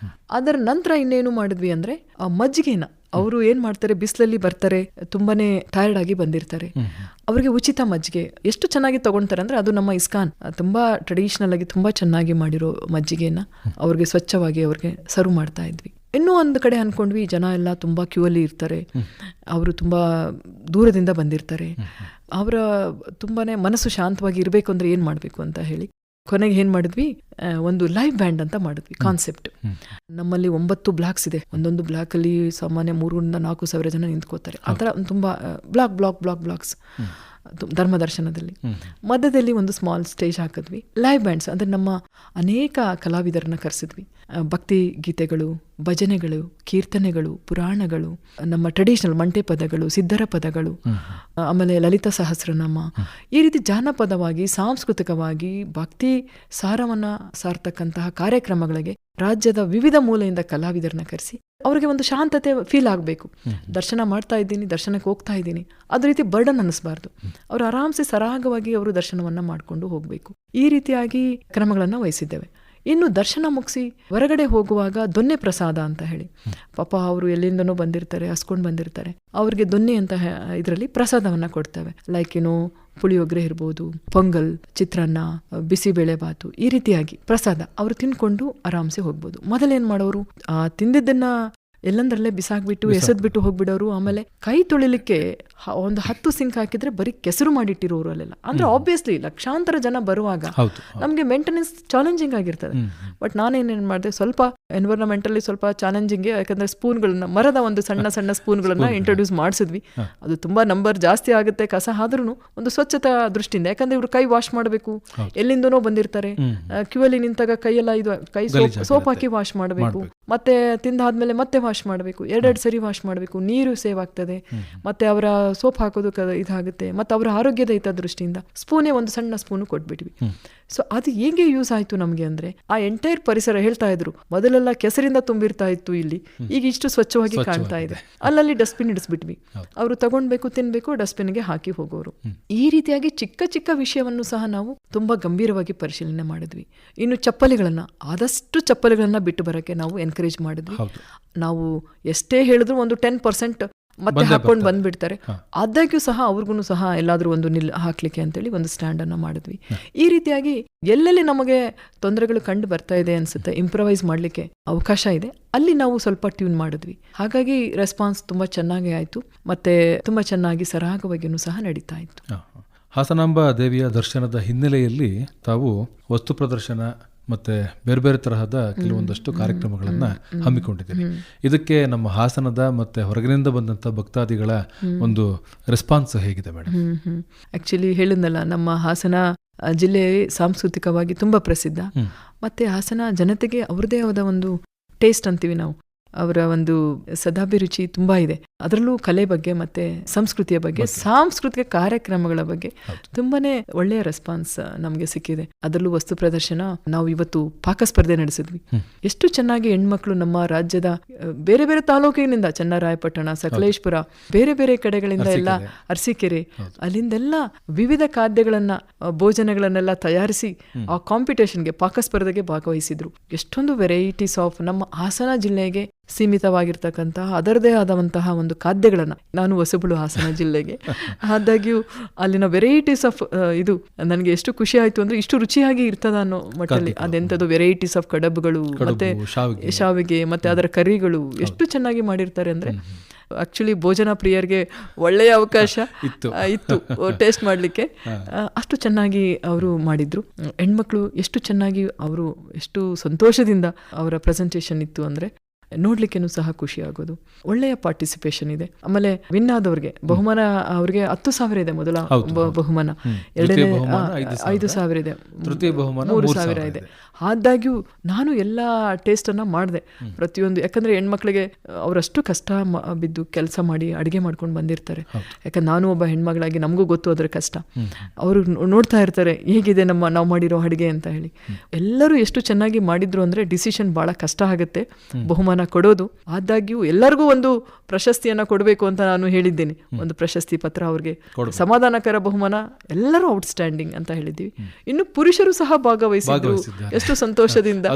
ಅದರ ನಂತರ ಇನ್ನೇನು ಮಾಡಿದ್ವಿ ಅಂದ್ರೆ ಆ ಮಜ್ಜಿಗೆನ ಅವರು ಏನ್ ಮಾಡ್ತಾರೆ, ಬಿಸಿಲಲ್ಲಿ ಬರ್ತಾರೆ, ತುಂಬಾನೇ ಟಯರ್ಡ್ ಆಗಿ ಬಂದಿರ್ತಾರೆ, ಅವರಿಗೆ ಉಚಿತ ಮಜ್ಜಿಗೆ ಎಷ್ಟು ಚೆನ್ನಾಗಿ ತಗೊಳ್ತಾರೆ ಅಂದ್ರೆ ಅದು ನಮ್ಮ ಇಸ್ಕಾನ್ ತುಂಬಾ ಟ್ರೆಡಿಷನಲ್ ಆಗಿ ತುಂಬಾ ಚೆನ್ನಾಗಿ ಮಾಡಿರೋ ಮಜ್ಜಿಗೆನ ಅವ್ರಿಗೆ ಸ್ವಚ್ಛವಾಗಿ ಅವ್ರಿಗೆ ಸರ್ವ್ ಮಾಡ್ತಾ ಇದ್ವಿ. ಇನ್ನೂ ಒಂದು ಕಡೆ ಅನ್ಕೊಂಡ್ವಿ, ಜನ ಎಲ್ಲ ತುಂಬಾ ಕ್ಯೂ ಅಲ್ಲಿ ಇರ್ತಾರೆ, ಅವರು ತುಂಬಾ ದೂರದಿಂದ ಬಂದಿರ್ತಾರೆ, ಅವರ ತುಂಬಾನೇ ಮನಸ್ಸು ಶಾಂತವಾಗಿ ಇರಬೇಕು ಅಂದ್ರೆ ಏನ್ ಮಾಡ್ಬೇಕು ಅಂತ ಹೇಳಿ ಕೊನೆಗೆ ಏನ್ ಮಾಡಿದ್ವಿ, ಒಂದು ಲೈವ್ ಬ್ಯಾಂಡ್ ಅಂತ ಮಾಡಿದ್ವಿ ಕಾನ್ಸೆಪ್ಟ್. ನಮ್ಮಲ್ಲಿ 9 ಬ್ಲಾಕ್ಸ್ ಇದೆ. ಒಂದೊಂದು ಬ್ಲಾಕ್ ಅಲ್ಲಿ ಸಾಮಾನ್ಯ 3,000-4,000 ಸಾವಿರ ಜನ ನಿಂತ್ಕೋತಾರೆ. ಆ ಥರ ತುಂಬಾ ಬ್ಲಾಕ್ಸ್ ಧರ್ಮದರ್ಶನದಲ್ಲಿ. ಮಧ್ಯದಲ್ಲಿ ಒಂದು ಸ್ಮಾಲ್ ಸ್ಟೇಜ್ ಹಾಕಿದ್ವಿ. ಲೈವ್ ಬ್ಯಾಂಡ್ಸ್ ಅಂದ್ರೆ ನಮ್ಮ ಅನೇಕ ಕಲಾವಿದರನ್ನ ಕರೆಸಿದ್ವಿ. ಭಕ್ತಿ ಗೀತೆಗಳು, ಭಜನೆಗಳು, ಕೀರ್ತನೆಗಳು, ಪುರಾಣಗಳು, ನಮ್ಮ ಟ್ರೆಡಿಷನಲ್ ಮಂಟೆ ಪದಗಳು, ಸಿದ್ಧರ ಪದಗಳು, ಆಮೇಲೆ ಲಲಿತ ಸಹಸ್ರನಾಮ, ಈ ರೀತಿ ಜಾನಪದವಾಗಿ ಸಾಂಸ್ಕೃತಿಕವಾಗಿ ಭಕ್ತಿ ಸಾರವನ್ನ ಸಾರ್ತಕ್ಕಂತಹ ಕಾರ್ಯಕ್ರಮಗಳಿಗೆ ರಾಜ್ಯದ ವಿವಿಧ ಮೂಲೆಯಿಂದ ಕಲಾವಿದರನ್ನ ಕರೆಸಿ ಅವ್ರಿಗೆ ಒಂದು ಶಾಂತತೆ ಫೀಲ್ ಆಗಬೇಕು. ದರ್ಶನ ಮಾಡ್ತಾ ಇದ್ದೀನಿ, ದರ್ಶನಕ್ಕೆ ಹೋಗ್ತಾ ಇದ್ದೀನಿ, ಅದೇ ರೀತಿ ಬರ್ಡನ್ ಅನ್ನಿಸ್ಬಾರ್ದು. ಅವರು ಆರಾಮ್ಸೆ ಸರಾಗವಾಗಿ ಅವರು ದರ್ಶನವನ್ನ ಮಾಡಿಕೊಂಡು ಹೋಗಬೇಕು. ಈ ರೀತಿಯಾಗಿ ಕ್ರಮಗಳನ್ನು ವಹಿಸಿದ್ದೇವೆ. ಇನ್ನು ದರ್ಶನ ಮುಗಿಸಿ ಹೊರಗಡೆ ಹೋಗುವಾಗ ದೊನ್ನೆ ಪ್ರಸಾದ ಅಂತ ಹೇಳಿ, ಪಾಪ ಅವರು ಎಲ್ಲಿಂದನೋ ಬಂದಿರ್ತಾರೆ, ಹಸ್ಕೊಂಡು ಬಂದಿರ್ತಾರೆ, ಅವ್ರಿಗೆ ದೊನ್ನೆ ಅಂತ ಇದರಲ್ಲಿ ಪ್ರಸಾದವನ್ನ ಕೊಡ್ತೇವೆ. ಲೈಕ್ ಪುಳಿಯೋಗರೆ ಇರ್ಬೋದು, ಪೊಂಗಲ್, ಚಿತ್ರಾನ್ನ, ಬಿಸಿಬೇಳೆ ಬಾತು, ಈ ರೀತಿಯಾಗಿ ಪ್ರಸಾದ ಅವರು ತಿನ್ಕೊಂಡು ಆರಾಮ್ಸೆ ಹೋಗ್ಬೋದು. ಮೊದಲೇನ್ ಮಾಡೋರು, ತಿಂದಿದ್ದನ್ನ ಎಲ್ಲಂದ್ರಲ್ಲೇ ಬಿಸಾಕ್ಬಿಟ್ಟು ಎಸೆದ್ಬಿಟ್ಟು ಹೋಗ್ಬಿಡೋರು. ಆಮೇಲೆ ಕೈ ತೊಳಿಲಿಕ್ಕೆ ಒಂದು 10 ಸಿಂಕ್ ಹಾಕಿದ್ರೆ ಬರೀ ಕೆಸರು ಮಾಡಿಟ್ಟಿರೋರು ಅಲ್ಲೆಲ್ಲ. ಅಂದ್ರೆ ಆಬ್ವಿಯಸ್ಲಿ ಲಕ್ಷಾಂತರ ಜನ ಬರುವಾಗ ನಮ್ಗೆ ಮೇಂಟೆನೆನ್ಸ್ ಚಾಲೆಂಜಿಂಗ್ ಆಗಿರ್ತದೆ. ಬಟ್ ನಾನೇನೇನ್ ಮಾಡಿದೆ, ಸ್ವಲ್ಪ ಎನ್ವೈರನ್ಮೆಂಟಲ್ಲಿ ಸ್ವಲ್ಪ ಚಾಲೆಂಜಿಂಗ್, ಯಾಕಂದ್ರೆ ಸ್ಪೂನ್ಗಳನ್ನ, ಮರದ ಒಂದು ಸಣ್ಣ ಸಣ್ಣ ಸ್ಪೂನ್ಗಳನ್ನ ಇಂಟ್ರೊಡ್ಯೂಸ್ ಮಾಡಿಸಿದ್ವಿ. ಅದು ತುಂಬಾ ನಂಬರ್ ಜಾಸ್ತಿ ಆಗುತ್ತೆ ಕಸ, ಆದ್ರೂ ಒಂದು ಸ್ವಚ್ಛತಾ ದೃಷ್ಟಿಯಿಂದ, ಯಾಕಂದ್ರೆ ಇವ್ರು ಕೈ ವಾಶ್ ಮಾಡಬೇಕು, ಎಲ್ಲಿಂದನೋ ಬಂದಿರ್ತಾರೆ, ಕ್ಯೂ ಅಲ್ಲಿ ನಿಂತಾಗ ಕೈಯೆಲ್ಲ ಇದು ಕೈ ಸೋಪ್ ಹಾಕಿ ವಾಶ್ ಮಾಡಬೇಕು, ಮತ್ತೆ ತಿಂದಾದ್ಮೇಲೆ ಮತ್ತೆ ವಾಶ್ ಮಾಡಬೇಕು, 2 ಸರಿ ವಾಶ್ ಮಾಡಬೇಕು, ನೀರು ಸೇವ್ ಆಗ್ತದೆ, ಮತ್ತೆ ಅವರ ಸೋಪ್ ಹಾಕೋದು ಇದಾಗುತ್ತೆ, ಮತ್ತೆ ಅವರ ಆರೋಗ್ಯದ ಹಿತ ದೃಷ್ಟಿಯಿಂದ ಸ್ಪೂನೇ ಒಂದು ಸಣ್ಣ ಸ್ಪೂನು ಕೊಟ್ಬಿಟ್ವಿ. ಸೊ ಅದು ಹೇಗೆ ಯೂಸ್ ಆಯ್ತು ನಮ್ಗೆ ಅಂದ್ರೆ, ಆ ಎಂಟೈರ್ ಪರಿಸರ ಹೇಳ್ತಾ ಇದ್ರು, ಮೊದಲೆಲ್ಲ ಕೆಸರಿಂದ ತುಂಬಿರ್ತಾ ಇತ್ತು, ಇಲ್ಲಿ ಈಗ ಇಷ್ಟು ಸ್ವಚ್ಛವಾಗಿ ಕಾಣ್ತಾ ಇದೆ. ಅಲ್ಲಲ್ಲಿ ಡಸ್ಟ್ಬಿನ್ ಇಡಿಸ್ಬಿಟ್ವಿ, ಅವರು ತಗೊಂಡ್ಬೇಕು, ತಿನ್ಬೇಕು, ಡಸ್ಟ್ಬಿನ್ಗೆ ಹಾಕಿ ಹೋಗೋರು. ಈ ರೀತಿಯಾಗಿ ಚಿಕ್ಕ ಚಿಕ್ಕ ವಿಷಯವನ್ನು ಸಹ ನಾವು ತುಂಬಾ ಗಂಭೀರವಾಗಿ ಪರಿಶೀಲನೆ ಮಾಡಿದ್ವಿ. ಇನ್ನು ಚಪ್ಪಲಿಗಳನ್ನ, ಆದಷ್ಟು ಚಪ್ಪಲಿಗಳನ್ನ ಬಿಟ್ಟು ಬರಕ್ಕೆ ನಾವು ಎನ್ಕರೇಜ್ ಮಾಡಿದ್ವಿ. ನಾವು ಎಷ್ಟೇ ಹೇಳಿದ್ರು ಒಂದು 10% ಮತ್ತೆ ಹಾಕೊಂಡು ಬಂದ್ಬಿಡ್ತಾರೆ. ಆದಾಗ್ಯೂ ಸಹ ಅವ್ರಿಗೂ ಸಹ ಎಲ್ಲಾದ್ರೂ ಒಂದು ಹಾಕ್ಲಿಕ್ಕೆ ಅಂತೇಳಿ ಒಂದು ಸ್ಟ್ಯಾಂಡ್ ಅನ್ನ ಮಾಡಿದ್ವಿ. ಈ ರೀತಿಯಾಗಿ ಎಲ್ಲೆಲ್ಲಿ ನಮಗೆ ತೊಂದರೆಗಳು ಕಂಡು ಬರ್ತಾ ಇದೆ ಅನ್ಸುತ್ತೆ, ಇಂಪ್ರವೈಸ್ ಮಾಡ್ಲಿಕ್ಕೆ ಅವಕಾಶ ಇದೆ, ಅಲ್ಲಿ ನಾವು ಸ್ವಲ್ಪ ಟ್ಯೂನ್ ಮಾಡಿದ್ವಿ. ಹಾಗಾಗಿ ರೆಸ್ಪಾನ್ಸ್ ತುಂಬಾ ಚೆನ್ನಾಗಿ ಆಯ್ತು, ಮತ್ತೆ ತುಂಬಾ ಚೆನ್ನಾಗಿ ಸರಾಗವಾಗಿಯೂ ಸಹ ನಡೀತಾ ಇತ್ತು. ಹಾಸನಾಂಬ ದೇವಿಯ ದರ್ಶನದ ಹಿನ್ನೆಲೆಯಲ್ಲಿ ತಾವು ವಸ್ತು ಪ್ರದರ್ಶನ ಮತ್ತೆ ಬೇರೆ ಬೇರೆ ತರಹದ ಕೆಲವೊಂದಷ್ಟು ಕಾರ್ಯಕ್ರಮಗಳನ್ನ ಹಮ್ಮಿಕೊಂಡಿದ್ದೀವಿ. ಇದಕ್ಕೆ ನಮ್ಮ ಹಾಸನದ ಮತ್ತೆ ಹೊರಗಿನಿಂದ ಬಂದಂತ ಭಕ್ತಾದಿಗಳ ಒಂದು ರೆಸ್ಪಾನ್ಸ್ ಹೇಗಿದೆ ಮೇಡಮ್? ಆಕ್ಚುಲಿ ಹೇಳಿದ್ನಲ್ಲ, ನಮ್ಮ ಹಾಸನ ಜಿಲ್ಲೆ ಸಾಂಸ್ಕೃತಿಕವಾಗಿ ತುಂಬಾ ಪ್ರಸಿದ್ಧ. ಮತ್ತೆ ಹಾಸನ ಜನತೆಗೆ ಅವ್ರದೇ ಆದ ಒಂದು ಟೇಸ್ಟ್ ಅಂತೀವಿ ನಾವು, ಅವರ ಒಂದು ಸದಾಭಿರುಚಿ ತುಂಬಾ ಇದೆ. ಅದರಲ್ಲೂ ಕಲೆ ಬಗ್ಗೆ ಮತ್ತೆ ಸಂಸ್ಕೃತಿಯ ಬಗ್ಗೆ, ಸಾಂಸ್ಕೃತಿಕ ಕಾರ್ಯಕ್ರಮಗಳ ಬಗ್ಗೆ ತುಂಬಾನೇ ಒಳ್ಳೆಯ ರೆಸ್ಪಾನ್ಸ್ ನಮಗೆ ಸಿಕ್ಕಿದೆ. ಅದರಲ್ಲೂ ವಸ್ತು ಪ್ರದರ್ಶನ, ನಾವು ಇವತ್ತು ಪಾಕಸ್ಪರ್ಧೆ ನಡೆಸಿದ್ವಿ. ಎಷ್ಟು ಚೆನ್ನಾಗಿ ಹೆಣ್ಮಕ್ಳು ನಮ್ಮ ರಾಜ್ಯದ ಬೇರೆ ಬೇರೆ ತಾಲೂಕಿನಿಂದ, ಚನ್ನರಾಯಪಟ್ಟಣ, ಸಕಲೇಶ್ಪುರ, ಬೇರೆ ಬೇರೆ ಕಡೆಗಳಿಂದ ಎಲ್ಲ, ಅರಸೀಕೆರೆ, ಅಲ್ಲಿಂದೆಲ್ಲ ವಿವಿಧ ಖಾದ್ಯಗಳನ್ನ, ಭೋಜನಗಳನ್ನೆಲ್ಲ ತಯಾರಿಸಿ ಆ ಕಾಂಪಿಟೇಷನ್ಗೆ, ಪಾಕಸ್ಪರ್ಧೆಗೆ ಭಾಗವಹಿಸಿದ್ರು. ಎಷ್ಟೊಂದು ವೆರೈಟೀಸ್ ಆಫ್ ನಮ್ಮ ಹಾಸನ ಜಿಲ್ಲೆಗೆ ಸೀಮಿತವಾಗಿರ್ತಕ್ಕಂತಹ ಅದರದೇ ಆದಂತಹ ಒಂದು ಖಾದ್ಯಗಳನ್ನ, ನಾನು ಹೊಸಬಳು ಹಾಸನ ಜಿಲ್ಲೆಗೆ, ಆದಾಗ್ಯೂ ಅಲ್ಲಿನ ವೆರೈಟೀಸ್ ಆಫ್ ಇದು ನನಗೆ ಎಷ್ಟು ಖುಷಿ ಆಯ್ತು ಅಂದ್ರೆ, ಇಷ್ಟು ರುಚಿಯಾಗಿ ಇರ್ತದ ಅನ್ನೋ ಮಟ್ಟಲ್ಲಿ. ಅದೆಂಥದ್ದು ವೆರೈಟೀಸ್ ಆಫ್ ಕಡಬುಗಳು, ಮತ್ತೆ ಶಾವಿಗೆ, ಮತ್ತೆ ಅದರ ಕರಿಗಳು ಎಷ್ಟು ಚೆನ್ನಾಗಿ ಮಾಡಿರ್ತಾರೆ ಅಂದ್ರೆ, ಆಕ್ಚುಲಿ ಭೋಜನ ಪ್ರಿಯರಿಗೆ ಒಳ್ಳೆಯ ಅವಕಾಶ ಇತ್ತು ಟೇಸ್ಟ್ ಮಾಡಲಿಕ್ಕೆ. ಅಷ್ಟು ಚೆನ್ನಾಗಿ ಅವರು ಮಾಡಿದ್ರು. ಹೆಣ್ಮಕ್ಳು ಎಷ್ಟು ಚೆನ್ನಾಗಿ, ಅವರು ಎಷ್ಟು ಸಂತೋಷದಿಂದ ಅವರ ಪ್ರೆಸೆಂಟೇಷನ್ ಇತ್ತು ಅಂದ್ರೆ ನೋಡ್ಲಿಕ್ಕೇನು ಸಹ ಖುಷಿ ಆಗೋದು. ಒಳ್ಳೆಯ ಪಾರ್ಟಿಸಿಪೇಷನ್ ಇದೆ. ಆಮೇಲೆ ವಿನ್ ಆದವ್ರಿಗೆ ಬಹುಮಾನ, ಅವ್ರಿಗೆ 10,000 ಇದೆ ಮೊದಲ ಬಹುಮಾನ, ಎರಡನೇ 5,000 ಇದೆ, 3,000 ಇದೆ. ಆದಾಗ್ಯೂ ನಾನು ಎಲ್ಲ ಟೇಸ್ಟ್ ಅನ್ನ ಮಾಡಿದೆ, ಪ್ರತಿಯೊಂದು. ಯಾಕಂದ್ರೆ ಹೆಣ್ಮಕ್ಳಿಗೆ ಅವರಷ್ಟು ಕಷ್ಟ ಬಿದ್ದು ಕೆಲಸ ಮಾಡಿ ಅಡಿಗೆ ಮಾಡ್ಕೊಂಡು ಬಂದಿರ್ತಾರೆ. ಯಾಕಂದ್ರೆ ನಾನು ಒಬ್ಬ ಹೆಣ್ಮಗಳಾಗಿ ನಮಗೂ ಗೊತ್ತು ಅದರ ಕಷ್ಟ. ಅವರು ನೋಡ್ತಾ ಇರ್ತಾರೆ ಹೇಗಿದೆ ನಾವು ಮಾಡಿರೋ ಅಡಿಗೆ ಅಂತ ಹೇಳಿ. ಎಲ್ಲರೂ ಎಷ್ಟು ಚೆನ್ನಾಗಿ ಮಾಡಿದ್ರು ಅಂದ್ರೆ ಡಿಸಿಷನ್ ಬಹಳ ಕಷ್ಟ ಆಗುತ್ತೆ ಬಹುಮಾನ ಕೊಡೋದು. ಆದಾಗ್ಯೂ ಎಲ್ಲರಿಗೂ ಒಂದು ಪ್ರಶಸ್ತಿಯನ್ನ ಕೊಡಬೇಕು ಅಂತ ನಾನು ಹೇಳಿದ್ದೇನೆ. ಒಂದು ಪ್ರಶಸ್ತಿ ಪತ್ರ ಅವ್ರಿಗೆ, ಸಮಾಧಾನಕರ ಬಹುಮಾನ, ಎಲ್ಲರೂ ಔಟ್ಸ್ಟ್ಯಾಂಡಿಂಗ್ ಅಂತ ಹೇಳಿದ್ವಿ. ಇನ್ನು ಪುರುಷರು ಸಹ ಭಾಗವಹಿಸಿದ್ರು, ಎಷ್ಟು ಸಂತೋಷದಿಂದ.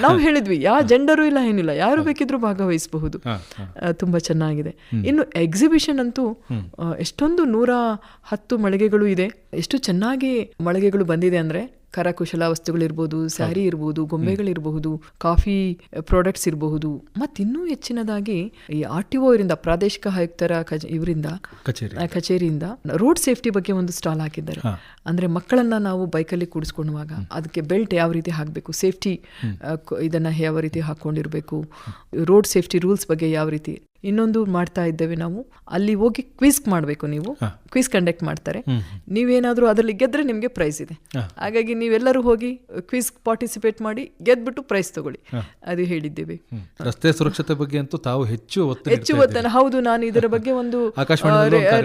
ನಾವು ಹೇಳಿದ್ವಿ ಯಾವ ಜೆಂಡರು ಇಲ್ಲ, ಏನಿಲ್ಲ, ಯಾರು ಬೇಕಿದ್ರು ಭಾಗವಹಿಸಬಹುದು. ತುಂಬಾ ಚೆನ್ನಾಗಿದೆ. ಇನ್ನು ಎಕ್ಸಿಬಿಷನ್ ಅಂತೂ ಎಷ್ಟೊಂದು 110 ಮಳಿಗೆಗಳು ಇದೆ. ಎಷ್ಟು ಚೆನ್ನಾಗಿ ಮಳಿಗೆಗಳು ಬಂದಿದೆ ಅಂದ್ರೆ, ಕರಕುಶಲ ವಸ್ತುಗಳಿರ್ಬೋದು, ಸ್ಯಾರಿ ಇರ್ಬೋದು, ಗೊಂಬೆಗಳಿರಬಹುದು, ಕಾಫಿ ಪ್ರಾಡಕ್ಟ್ಸ್ ಇರಬಹುದು, ಮತ್ತಿನ್ನೂ ಹೆಚ್ಚಿನದಾಗಿ ಈ RTO ಇವರಿಂದ, ಪ್ರಾದೇಶಿಕ ಆಯುಕ್ತರ ಇವರಿಂದ ಕಚೇರಿಯಿಂದ ರೋಡ್ ಸೇಫ್ಟಿ ಬಗ್ಗೆ ಒಂದು ಸ್ಟಾಲ್ ಹಾಕಿದ್ದಾರೆ. ಅಂದ್ರೆ ಮಕ್ಕಳನ್ನ ನಾವು ಬೈಕಲ್ಲಿ ಕೂಡಿಸ್ಕೊಳ್ಳುವಾಗ ಅದಕ್ಕೆ ಬೆಲ್ಟ್ ಯಾವ ರೀತಿ ಹಾಕಬೇಕು, ಸೇಫ್ಟಿ ಇದನ್ನ ಯಾವ ರೀತಿ ಹಾಕೊಂಡಿರ್ಬೇಕು, ರೋಡ್ ಸೇಫ್ಟಿ ರೂಲ್ಸ್ ಬಗ್ಗೆ ಯಾವ ರೀತಿ, ಇನ್ನೊಂದು ಮಾಡ್ತಾ ಇದ್ದೇವೆ ನಾವು, ಅಲ್ಲಿ ಹೋಗಿ ಕ್ವಿಜ್ ಮಾಡಬೇಕು. ನೀವು ಕ್ವಿಜ್ ಕಂಡಕ್ಟ್ ಮಾಡ್ತಾರೆ, ನೀವೇನಾದರೂ ಅದರಲ್ಲಿ ಗೆದ್ರೆ ನಿಮಗೆ ಪ್ರೈಸ್ ಇದೆ. ಹಾಗಾಗಿ ನೀವೆಲ್ಲರೂ ಹೋಗಿ ಕ್ವಿಜ್ ಪಾರ್ಟಿಸಿಪೇಟ್ ಮಾಡಿ ಗೆದ್ಬಿಟ್ಟು ಪ್ರೈಸ್ ತಗೊಳ್ಳಿ, ಅದು ಹೇಳಿದ್ದೇವೆ. ರಸ್ತೆ ಸುರಕ್ಷತೆ ಬಗ್ಗೆ ಅಂತೂ ತಾವು ಹೆಚ್ಚು ಒತ್ತನ್ನು. ಹೌದು, ನಾನು ಇದರ ಬಗ್ಗೆ ಒಂದು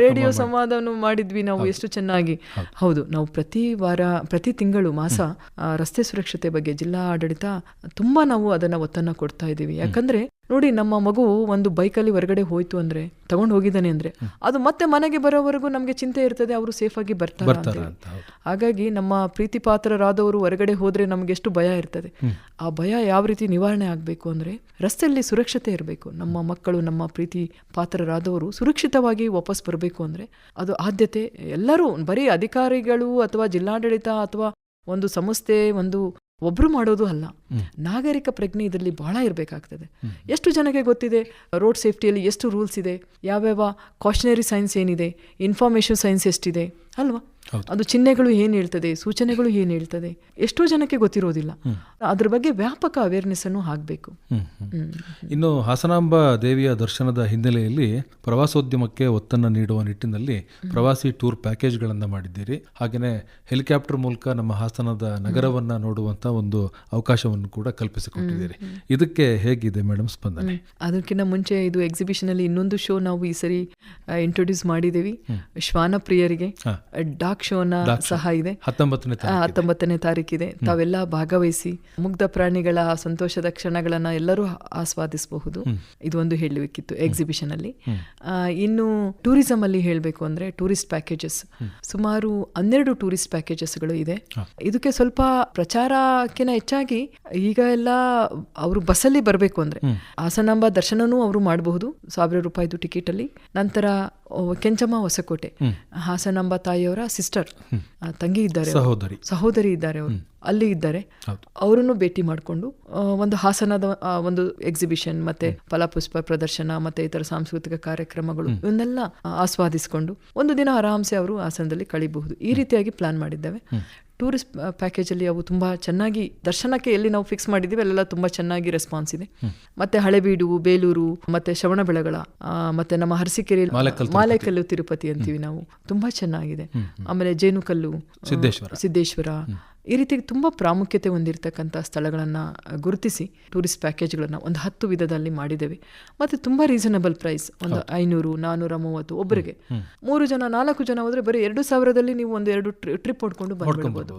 ರೇಡಿಯೋ ಸಂವಾದವನ್ನು ಮಾಡಿದ್ವಿ ನಾವು, ಎಷ್ಟು ಚೆನ್ನಾಗಿ. ಹೌದು, ನಾವು ಪ್ರತಿ ತಿಂಗಳು ಮಾಸ ರಸ್ತೆ ಸುರಕ್ಷತೆ ಬಗ್ಗೆ ಜಿಲ್ಲಾ ಆಡಳಿತ ತುಂಬಾ ನಾವು ಅದನ್ನ ಒತ್ತನ್ನು ಕೊಡ್ತಾ ಇದ್ದೀವಿ. ಯಾಕಂದ್ರೆ ನೋಡಿ, ನಮ್ಮ ಮಗು ಒಂದು ಬೈಕಲ್ಲಿ ಹೊರಗಡೆ ಹೋಯ್ತು ಅಂದ್ರೆ, ತಗೊಂಡು ಹೋಗಿದ್ದಾನೆ ಅಂದ್ರೆ, ಅದು ಮತ್ತೆ ಮನೆಗೆ ಬರೋವರೆಗೂ ನಮ್ಗೆ ಚಿಂತೆ ಇರ್ತದೆ, ಅವರು ಸೇಫ್ ಆಗಿ ಬರ್ತಾರೆ. ಹಾಗಾಗಿ ನಮ್ಮ ಪ್ರೀತಿ ಪಾತ್ರರಾದವರು ಹೊರಗಡೆ ಹೋದ್ರೆ ನಮ್ಗೆ ಎಷ್ಟು ಭಯ ಇರ್ತದೆ. ಆ ಭಯ ಯಾವ ರೀತಿ ನಿವಾರಣೆ ಆಗ್ಬೇಕು ಅಂದ್ರೆ, ರಸ್ತೆಯಲ್ಲಿ ಸುರಕ್ಷತೆ ಇರಬೇಕು. ನಮ್ಮ ಮಕ್ಕಳು, ನಮ್ಮ ಪ್ರೀತಿ ಪಾತ್ರರಾದವರು ಸುರಕ್ಷಿತವಾಗಿ ವಾಪಸ್ ಬರಬೇಕು ಅಂದ್ರೆ ಅದು ಆದ್ಯತೆ. ಎಲ್ಲರೂ ಬರೀ ಅಧಿಕಾರಿಗಳು ಅಥವಾ ಜಿಲ್ಲಾಡಳಿತ ಅಥವಾ ಒಂದು ಸಂಸ್ಥೆ ಒಬ್ರು ಮಾಡೋದು ಅಲ್ಲ, ನಾಗರಿಕ ಪ್ರಜ್ಞೆ ಇದರಲ್ಲಿ ಬಹಳ ಇರಬೇಕಾಗ್ತದೆ. ಎಷ್ಟು ಜನಕ್ಕೆ ಗೊತ್ತಿದೆ ರೋಡ್ ಸೇಫ್ಟಿಯಲ್ಲಿ ಎಷ್ಟು ರೂಲ್ಸ್ ಇದೆ, ಯಾವ್ಯಾವ ಕಾಷನರಿ ಸೈನ್ಸ್ ಏನಿದೆ, ಇನ್ಫಾರ್ಮೇಶನ್ ಸೈನ್ಸ್ ಎಷ್ಟಿದೆ ಅಲ್ವಾ? ಅದು ಚಿಹ್ನೆಗಳು ಏನ್ ಹೇಳ್ತದೆ, ಸೂಚನೆಗಳು ಏನ್ ಹೇಳ್ತದೆ, ಎಷ್ಟೋ ಜನಕ್ಕೆ ಗೊತ್ತಿರೋದಿಲ್ಲ. ಅದ್ರ ಬಗ್ಗೆ ವ್ಯಾಪಕ ಅವೇರ್ನೆಸ್ ಅನ್ನು ಆಗ್ಬೇಕು. ಇನ್ನು ಹಾಸನಾಂಬ ದೇವಿಯ ದರ್ಶನದ ಹಿನ್ನೆಲೆಯಲ್ಲಿ ಪ್ರವಾಸೋದ್ಯಮಕ್ಕೆ ಒತ್ತನ್ನು ನೀಡುವ ನಿಟ್ಟಿನಲ್ಲಿ ಪ್ರವಾಸಿ ಟೂರ್ ಪ್ಯಾಕೇಜ್ಗಳನ್ನು ಮಾಡಿದ್ದೀರಿ. ಹಾಗೆಯೇ ಹೆಲಿಕಾಪ್ಟರ್ ಮೂಲಕ ನಮ್ಮ ಹಾಸನದ ನಗರವನ್ನ ನೋಡುವಂತ ಒಂದು ಅವಕಾಶವನ್ನು ಕೂಡ ಕಲ್ಪಿಸಿಕೊಟ್ಟಿದ್ದೀರಿ. ಇದಕ್ಕೆ ಹೇಗಿದೆ ಮೇಡಮ್ ಸ್ಪಂದನೆ? ಅದಕ್ಕಿಂತ ಮುಂಚೆ ಇದು ಎಕ್ಸಿಬಿಷನ್ ಅಲ್ಲಿ ಇನ್ನೊಂದು ಶೋ ನಾವು ಈ ಸರಿ ಇಂಟ್ರೊಡ್ಯೂಸ್ ಮಾಡಿದ್ದೇವೆ. ಶ್ವಾನ ಪ್ರಿಯರಿಗೆ ಡಾಕ್ ಶೋನ ಸಹ ಇದೆ. 19ನೇ ತಾರೀಕಿದೆ. ತಾವೆಲ್ಲ ಭಾಗವಹಿಸಿ ಮುಗ್ಧ ಪ್ರಾಣಿಗಳ ಸಂತೋಷದ ಕ್ಷಣಗಳನ್ನ ಎಲ್ಲರೂ ಆಸ್ವಾದಿಸಬಹುದು. ಇದೊಂದು ಹೇಳಬೇಕಿತ್ತು ಎಕ್ಸಿಬಿಷನ್ ಅಲ್ಲಿ. ಇನ್ನು ಟೂರಿಸಂ ಅಲ್ಲಿ ಹೇಳಬೇಕು ಅಂದ್ರೆ ಟೂರಿಸ್ಟ್ ಪ್ಯಾಕೇಜಸ್ ಸುಮಾರು 12 ಟೂರಿಸ್ಟ್ ಪ್ಯಾಕೇಜಸ್ಗಳು ಇದೆ. ಇದಕ್ಕೆ ಸ್ವಲ್ಪ ಪ್ರಚಾರಕ್ಕಿಂತ ಹೆಚ್ಚಾಗಿ ಈಗ ಎಲ್ಲ ಅವರು ಬಸ್ಸಲ್ಲಿ ಬರಬೇಕು ಅಂದ್ರೆ ಹಾಸನಾಂಬ ದರ್ಶನನೂ ಅವರು ಮಾಡಬಹುದು ₹1000 ಟಿಕೆಟ್ ಅಲ್ಲಿ. ನಂತರ ಕೆಂಚಮ್ಮ ಹೊಸಕೋಟೆ, ಹಾಸನಾಂಬ ತಾಯಿಯವರ ಸಿಸ್ಟರ್, ತಂಗಿ ಇದ್ದಾರೆ, ಸಹೋದರಿ ಇದ್ದಾರೆ, ಅವರು ಅಲ್ಲಿ ಇದ್ದಾರೆ. ಅವರನ್ನು ಭೇಟಿ ಮಾಡಿಕೊಂಡು ಒಂದು ಹಾಸನದ ಒಂದು ಎಕ್ಸಿಬಿಷನ್ ಮತ್ತೆ ಫಲಪುಷ್ಪ ಪ್ರದರ್ಶನ ಮತ್ತೆ ಇತರ ಸಾಂಸ್ಕೃತಿಕ ಕಾರ್ಯಕ್ರಮಗಳು ಇವನ್ನೆಲ್ಲ ಆಸ್ವಾದಿಸಿಕೊಂಡು ಒಂದು ದಿನ ಆರಾಮ್ಸೆ ಅವರು ಹಾಸನದಲ್ಲಿ ಕಳಿಬಹುದು. ಈ ರೀತಿಯಾಗಿ ಪ್ಲಾನ್ ಮಾಡಿದ್ದೇವೆ. ಟೂರಿಸ್ಟ್ ಪ್ಯಾಕೇಜ್ ಅಲ್ಲಿ ಅವು ತುಂಬಾ ಚೆನ್ನಾಗಿ ದರ್ಶನಕ್ಕೆ ಎಲ್ಲಿ ನಾವು ಫಿಕ್ಸ್ ಮಾಡಿದ್ದೀವಿ ಅಲ್ಲೆಲ್ಲ ತುಂಬಾ ಚೆನ್ನಾಗಿ ರೆಸ್ಪಾನ್ಸ್ ಇದೆ. ಮತ್ತೆ ಹಳೆಬೀಡು, ಬೇಲೂರು, ಮತ್ತೆ ಶ್ರವಣಬೆಳಗೊಳ, ಮತ್ತೆ ನಮ್ಮ ಅರಸೀಕೆರೆ, ಮಾಲೇಕಲ್ಲು ತಿರುಪತಿ ಅಂತೀವಿ ನಾವು, ತುಂಬಾ ಚೆನ್ನಾಗಿದೆ. ಆಮೇಲೆ ಜೇನುಕಲ್ಲು, ಸಿದ್ದೇಶ್ವರ, ಈ ರೀತಿ ತುಂಬಾ ಪ್ರಾಮುಖ್ಯತೆ ಹೊಂದಿರತಕ್ಕಂಥ ಸ್ಥಳಗಳನ್ನ ಗುರುತಿಸಿ ಟೂರಿಸ್ಟ್ ಪ್ಯಾಕೇಜ್ಗಳನ್ನ ಒಂದು 10 ವಿಧದಲ್ಲಿ ಮಾಡಿದ್ದೇವೆ. ಮತ್ತೆ ತುಂಬಾ ರೀಸನಬಲ್ ಪ್ರೈಸ್, ಒಂದು 500, 430 ಒಬ್ಬರಿಗೆ. 3 ಜನ 4 ಜನ ಹೋದ್ರೆ ಬರೀ 2000ದಲ್ಲಿ ನೀವು ಒಂದು 2 ಟ್ರಿಪ್ ಹೊಡ್ಕೊಂಡು ಬಂದ್ಬಿಡ್ಬೋದು.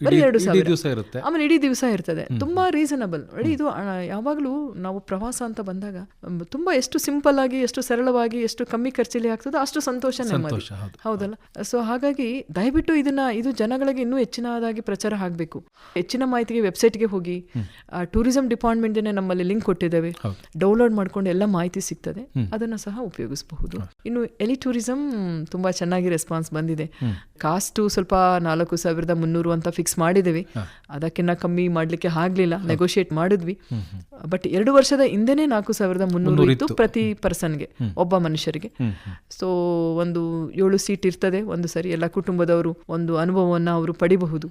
ಬರೀ 2000, ಆಮೇಲೆ ಇಡೀ ದಿವಸ ಇರ್ತದೆ. ತುಂಬಾ ರೀಸನಬಲ್. ಇದು ಯಾವಾಗ್ಲೂ ನಾವು ಪ್ರವಾಸ ಅಂತ ಬಂದಾಗ ತುಂಬಾ ಎಷ್ಟು ಸಿಂಪಲ್ ಆಗಿ, ಎಷ್ಟು ಸರಳವಾಗಿ, ಎಷ್ಟು ಕಮ್ಮಿ ಖರ್ಚಲ್ಲಿ ಆಗ್ತದೋ ಅಷ್ಟು ಸಂತೋಷ ನೆಮ್ಮದಿ, ಹೌದಲ್ಲ? ಸೊ ಹಾಗಾಗಿ ದಯವಿಟ್ಟು ಇದು ಜನಗಳಿಗೆ ಇನ್ನೂ ಹೆಚ್ಚಿನದಾಗಿ ಪ್ರಚಾರ ಆಗಬೇಕು. ಹೆಚ್ಚಿನ ಮಾಹಿತಿಗೆ ವೆಬ್ಸೈಟ್ಗೆ ಹೋಗಿ, ಟೂರಿಸಂ ಡಿಪಾರ್ಟ್ಮೆಂಟ್ ನಮ್ಮಲ್ಲಿ ಲಿಂಕ್ ಕೊಟ್ಟಿದ್ದೇವೆ, ಡೌನ್ಲೋಡ್ ಮಾಡ್ಕೊಂಡು ಎಲ್ಲ ಮಾಹಿತಿ ಸಿಗ್ತದೆ, ಅದನ್ನ ಸಹ ಉಪಯೋಗಿಸಬಹುದು. ಇನ್ನು ಎಲಿ ಟೂರಿಸಂ ತುಂಬಾ ಚೆನ್ನಾಗಿ ರೆಸ್ಪಾನ್ಸ್ ಬಂದಿದೆ. ಕಾಸ್ಟ್ ಸ್ವಲ್ಪ 4300 ಅಂತ ಫಿಕ್ಸ್ ಮಾಡಿದ್ದೇವೆ. ಅದಕ್ಕಿಂತ ಕಮ್ಮಿ ಮಾಡ್ಲಿಕ್ಕೆ ಆಗ್ಲಿಲ್ಲ, ನೆಗೋಷಿಯೇಟ್ ಮಾಡಿದ್ವಿ. ಬಟ್ 2 ವರ್ಷದ ಹಿಂದೆನೆ 4300 ಇತ್ತು ಪ್ರತಿ ಪರ್ಸನ್ಗೆ, ಒಬ್ಬ ಮನುಷ್ಯರಿಗೆ. ಸೊ ಒಂದು 7 ಸೀಟ್ ಇರ್ತದೆ ಒಂದು ಸರಿ. ಎಲ್ಲ ಕುಟುಂಬದವರು ಒಂದು ಅನುಭವವನ್ನ ಅವರು ಪಡಿಬಹುದು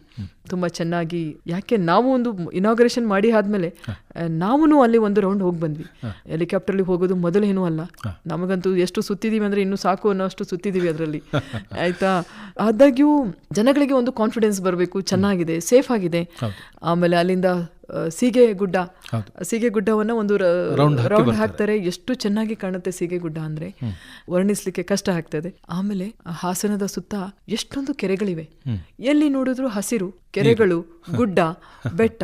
ತುಂಬಾ ಚೆನ್ನಾಗಿ. ಯಾಕೆ ನಾವು ಒಂದು ಇನಾಗ್ರೇಷನ್ ಮಾಡಿ ಆದ್ಮೇಲೆ ನಾವು ಅಲ್ಲಿ ಒಂದು ರೌಂಡ್ ಹೋಗಿ ಬಂದ್ವಿ. ಹೆಲಿಕಾಪ್ಟರ್ಲಿ ಹೋಗೋದು ಮೊದಲೇನೂ ಅಲ್ಲ, ನಮಗಂತೂ ಎಷ್ಟು ಸುತ್ತಿದೀವಿ ಅಂದ್ರೆ ಇನ್ನು ಸಾಕು ಅನ್ನೋಷ್ಟು ಸುತ್ತಿದೀವಿ ಅದರಲ್ಲಿ, ಆಯ್ತಾ? ಆದಾಗ್ಯೂ ಜನಗಳಿಗೆ ಒಂದು ಕಾನ್ಫಿಡೆನ್ಸ್ ಬರಬೇಕು, ಚೆನ್ನಾಗಿದೆ, ಸೇಫ್ ಆಗಿದೆ. ಆಮೇಲೆ ಅಲ್ಲಿಂದ ಸೀಗೆ ಗುಡ್ಡವನ್ನ ಒಂದು ರೌಂಡ್ ಹಾಕ್ತಾರೆ. ಎಷ್ಟು ಚೆನ್ನಾಗಿ ಕಾಣುತ್ತೆ ಸೀಗೆ ಗುಡ್ಡ ಅಂದ್ರೆ ವರ್ಣಿಸ್ಲಿಕ್ಕೆ ಕಷ್ಟ ಆಗ್ತದೆ. ಆಮೇಲೆ ಹಾಸನದ ಸುತ್ತ ಎಷ್ಟೊಂದು ಕೆರೆಗಳಿವೆ, ಎಲ್ಲಿ ನೋಡಿದ್ರು ಹಸಿರು, ಕೆರೆಗಳು, ಗುಡ್ಡ, ಬೆಟ್ಟ.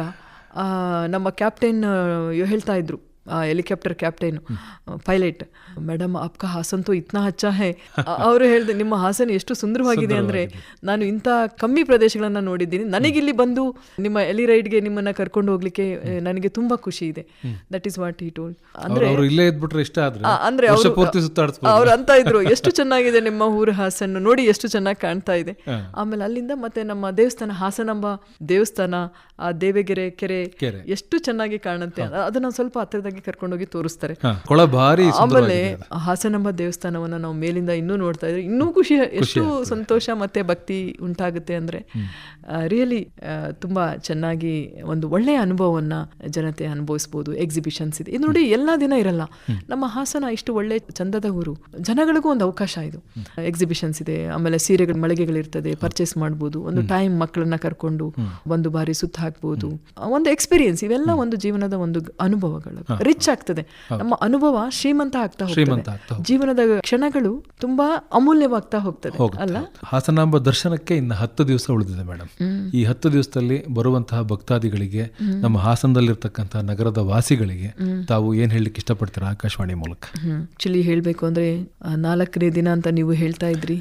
ನಮ್ಮ ಕ್ಯಾಪ್ಟನ್ ಹೇಳ್ತಾ ಇದ್ರು, ಹೆಲಿಕಾಪ್ಟರ್ ಕ್ಯಾಪ್ಟನ್ ಪೈಲಟ್, ಮೇಡಮ್ ಆಪ್ಕಾ ಹಾಸನ್ ತೋ ಇತ್ನಾ ಅಚ್ಚಾ ಹೈ. ಅವರು ಹೇಳಿದೆ, ನಿಮ್ಮ ಹಾಸನ ಎಷ್ಟು ಸುಂದರವಾಗಿದೆ ಅಂದ್ರೆ ನಾನು ಇಂಥ ಕಮ್ಮಿ ಪ್ರದೇಶಗಳನ್ನ ನೋಡಿದ್ದೀನಿ, ನನಗಿಲ್ಲಿ ಬಂದು ನಿಮ್ಮ ಎಲಿ ರೈಡ್ಗೆ ನಿಮ್ಮನ್ನ ಕರ್ಕೊಂಡು ಹೋಗ್ಲಿಕ್ಕೆ ನನಗೆ ತುಂಬಾ ಖುಷಿ ಇದೆ. That is what he told. ಅಂದ್ರೆ ಅವ್ರು ಅಂತ ಇದ್ರು, ಎಷ್ಟು ಚೆನ್ನಾಗಿದೆ ನಿಮ್ಮ ಊರು ಹಾಸನ, ನೋಡಿ ಎಷ್ಟು ಚೆನ್ನಾಗಿ ಕಾಣ್ತಾ ಇದೆ. ಆಮೇಲೆ ಅಲ್ಲಿಂದ ಮತ್ತೆ ನಮ್ಮ ದೇವಸ್ಥಾನ, ಹಾಸನಾಂಬ ದೇವಸ್ಥಾನ, ಆ ದೇವಗೆರೆ ಕೆರೆ ಎಷ್ಟು ಚೆನ್ನಾಗಿ ಕಾಣುತ್ತೆ. ಅದನ್ನ ಸ್ವಲ್ಪ ಹತ್ತಿರದಾಗಿ ಒಳಗೆ ಕರ್ಕೊಂಡೋಗಿ ತೋರಿಸ್ತಾರೆ. ಕೊಳ ಭಾರಿ ಆಮೇಲೆ ಹಾಸನಾಂಬ ದೇವಸ್ಥಾನವನ್ನ ನಾವು ಮೇಲಿಂದ ಇನ್ನೂ ನೋಡ್ತಾ ಇದ್ರೆ ಇನ್ನೂ ಖುಷಿ, ಎಷ್ಟು ಸಂತೋಷ ಮತ್ತೆ ಭಕ್ತಿ ಉಂಟಾಗುತ್ತೆ ಅಂದ್ರೆ ರಿಯಲಿ ತುಂಬಾ ಚೆನ್ನಾಗಿ ಒಂದು ಒಳ್ಳೆಯ ಅನುಭವವನ್ನ ಜನತೆ ಅನುಭವಿಸಬಹುದು. ಎಕ್ಸಿಬಿಷನ್ಸ್ ಇದೆ, ಇದು ನೋಡಿ ಎಲ್ಲಾ ದಿನ ಇರಲ್ಲ. ನಮ್ಮ ಹಾಸನ ಇಷ್ಟು ಒಳ್ಳೆ ಚಂದದ ಊರು, ಜನಗಳಿಗೂ ಒಂದು ಅವಕಾಶ ಇದು. ಎಕ್ಸಿಬಿಷನ್ಸ್ ಇದೆ, ಆಮೇಲೆ ಸೀರೆಗಳ ಮಳಿಗೆಗಳಿರ್ತದೆ, ಪರ್ಚೇಸ್ ಮಾಡ್ಬೋದು, ಒಂದು ಟೈಮ್ ಮಕ್ಕಳನ್ನ ಕರ್ಕೊಂಡು ಒಂದು ಬಾರಿ ಸುತ್ತ ಹಾಕ್ಬೋದು, ಒಂದು ಎಕ್ಸ್ಪೀರಿಯನ್ಸ್. ಇವೆಲ್ಲ ಒಂದು ಜೀವನದ ಒಂದು ಅನುಭವಗಳು, ರಿಚ್ ಆಗ್ತದೆ ನಮ್ಮ ಅನುಭವ, ಶ್ರೀಮಂತ ಆಗ್ತಾ ಹೋಗ್ತದೆ. ಜೀವನದ ಕ್ಷಣಗಳು ತುಂಬಾ ಅಮೂಲ್ಯವಾಗ್ತಾ ಹೋಗ್ತದೆ ಅಲ್ಲ. ಹಾಸನಾಂಬ ದರ್ಶನಕ್ಕೆ ಇನ್ನು 10 ದಿವಸ ಉಳಿದಿದೆ ಮೇಡಮ್. ಈ 10 ದಿವಸದಲ್ಲಿ ಬರುವಂತಹ ಭಕ್ತಾದಿಗಳಿಗೆ, ನಮ್ಮ ಹಾಸನದಲ್ಲಿರ್ತಕ್ಕಂತಹ ನಗರದ ವಾಸಿಗಳಿಗೆ ತಾವು ಏನ್ ಹೇಳಲಿಕ್ಕೆ ಇಷ್ಟಪಡ್ತೀರಾ ಆಕಾಶವಾಣಿ ಮೂಲಕ? ಆಕ್ಚುಲಿ ಹೇಳ್ಬೇಕು ಅಂದ್ರೆ 4ನೇ ದಿನ ಅಂತ ನೀವು ಹೇಳ್ತಾ ಇದ್ರಿ.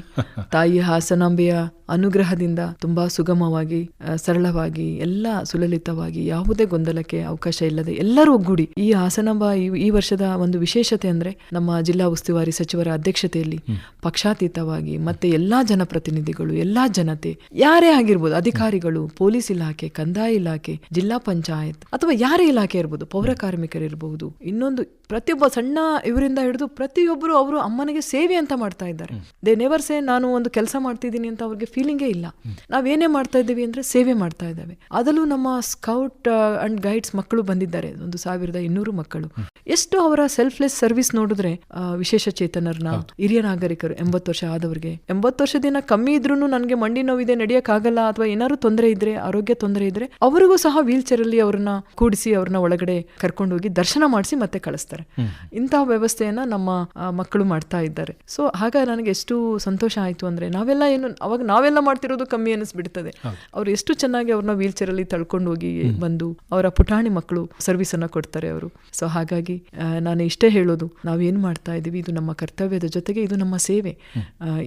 ತಾಯಿ ಹಾಸನಾಂಬೆಯ ಅನುಗ್ರಹದಿಂದ ತುಂಬಾ ಸುಗಮವಾಗಿ, ಸರಳವಾಗಿ, ಎಲ್ಲ ಸುಲಲಿತವಾಗಿ, ಯಾವುದೇ ಗೊಂದಲಕ್ಕೆ ಅವಕಾಶ ಇಲ್ಲದೆ ಎಲ್ಲರೂ ಒಗ್ಗೂಡಿ ಈ ಹಾಸನಾಂಬ ಈ ವರ್ಷದ ಒಂದು ವಿಶೇಷತೆ ಅಂದ್ರೆ ನಮ್ಮ ಜಿಲ್ಲಾ ಉಸ್ತುವಾರಿ ಸಚಿವರ ಅಧ್ಯಕ್ಷತೆಯಲ್ಲಿ ಪಕ್ಷಾತೀತವಾಗಿ ಮತ್ತೆ ಎಲ್ಲಾ ಜನಪ್ರತಿನಿಧಿಗಳು, ಎಲ್ಲಾ ಜನತೆ, ಯಾರೇ ಆಗಿರ್ಬೋದು, ಅಧಿಕಾರಿಗಳು, ಪೊಲೀಸ್ ಇಲಾಖೆ, ಕಂದಾಯ ಇಲಾಖೆ, ಜಿಲ್ಲಾ ಪಂಚಾಯತ್ ಅಥವಾ ಯಾರೇ ಇಲಾಖೆ ಇರ್ಬೋದು, ಪೌರ ಕಾರ್ಮಿಕರಿರ್ಬಹುದು, ಇನ್ನೊಂದು ಪ್ರತಿಯೊಬ್ಬ ಸಣ್ಣ ಇವರಿಂದ ಹಿಡಿದು ಪ್ರತಿಯೊಬ್ಬರು ಅವರು ಅಮ್ಮನಿಗೆ ಸೇವೆ ಅಂತ ಮಾಡ್ತಾ ಇದ್ದಾರೆ. ದೇ ನೆವರ್ ಸೇ ನಾನು ಒಂದು ಕೆಲಸ ಮಾಡ್ತಿದ್ದೀನಿ ಅಂತ ಅವ್ರಿಗೆ ಫೀಲಿಂಗೇ ಇಲ್ಲ. ನಾವೇನೇ ಮಾಡ್ತಾ ಇದ್ದೀವಿ ಅಂದ್ರೆ ಸೇವೆ ಮಾಡ್ತಾ ಇದ್ದೇವೆ. ಅದರಲ್ಲೂ ನಮ್ಮ ಸ್ಕೌಟ್ ಅಂಡ್ ಗೈಡ್ಸ್ ಮಕ್ಕಳು ಬಂದಿದ್ದಾರೆ, 1200 ಮಕ್ಕಳು. ಎಷ್ಟು ಅವರ ಸೆಲ್ಫ್ಲೆಸ್ ಸರ್ವಿಸ್ ನೋಡಿದ್ರೆ, ವಿಶೇಷ ಚೇತನರನ್ನ, ಹಿರಿಯ ನಾಗರಿಕರು, 80 ವರ್ಷ ಆದವರಿಗೆ, 80 ವರ್ಷದಿಂದ ಕಮ್ಮಿ ಇದ್ರೂ ನನಗೆ ಮಂಡಿ ನೋವಿದೆ, ನಡೆಯಕ್ಕಾಗಲ್ಲ, ಅಥವಾ ಏನಾದ್ರು ತೊಂದರೆ ಇದ್ರೆ, ಆರೋಗ್ಯ ತೊಂದರೆ ಇದ್ರೆ ಅವರಿಗೂ ಸಹ ವೀಲ್ ಚೇರ್ ಅಲ್ಲಿ ಅವ್ರನ್ನ ಕೂಡಿಸಿ ಅವ್ರನ್ನ ಒಳಗಡೆ ಕರ್ಕೊಂಡು ಹೋಗಿ ದರ್ಶನ ಮಾಡಿಸಿ ಮತ್ತೆ ಕಳಿಸ್ತಾರೆ. ಇಂತಹ ವ್ಯವಸ್ಥೆಯನ್ನ ನಮ್ಮ ಮಕ್ಕಳು ಮಾಡ್ತಾ ಇದ್ದಾರೆ. ಸೊ ಹಾಗ ನನಗೆ ಎಷ್ಟು ಸಂತೋಷ ಆಯ್ತು ಅಂದ್ರೆ, ನಾವೆಲ್ಲ ಏನು ಅವಾಗ ನಾವೆಲ್ಲ ಮಾಡ್ತಿರೋದು ಕಮ್ಮಿ ಅನಿಸ್ಬಿಡ್ತದೆ. ಅವ್ರು ಎಷ್ಟು ಚೆನ್ನಾಗಿ ಅವ್ರನ್ನ ವೀಲ್ ಚೇರ್ ಅಲ್ಲಿ ತಳ್ಕೊಂಡು ಹೋಗಿ ಬಂದು ಅವರ ಪುಟಾಣಿ ಮಕ್ಕಳು ಸರ್ವಿಸ್ ಅನ್ನ ಕೊಡ್ತಾರೆ ಅವರು. ಸೊ ಹಾಗಾಗಿ ನಾನು ಇಷ್ಟೇ ಹೇಳೋದು, ನಾವೇನ್ ಮಾಡ್ತಾ ಇದೀವಿ ಇದು ನಮ್ಮ ಕರ್ತವ್ಯದ ಜೊತೆಗೆ ಇದು ನಮ್ಮ ಸೇವೆ.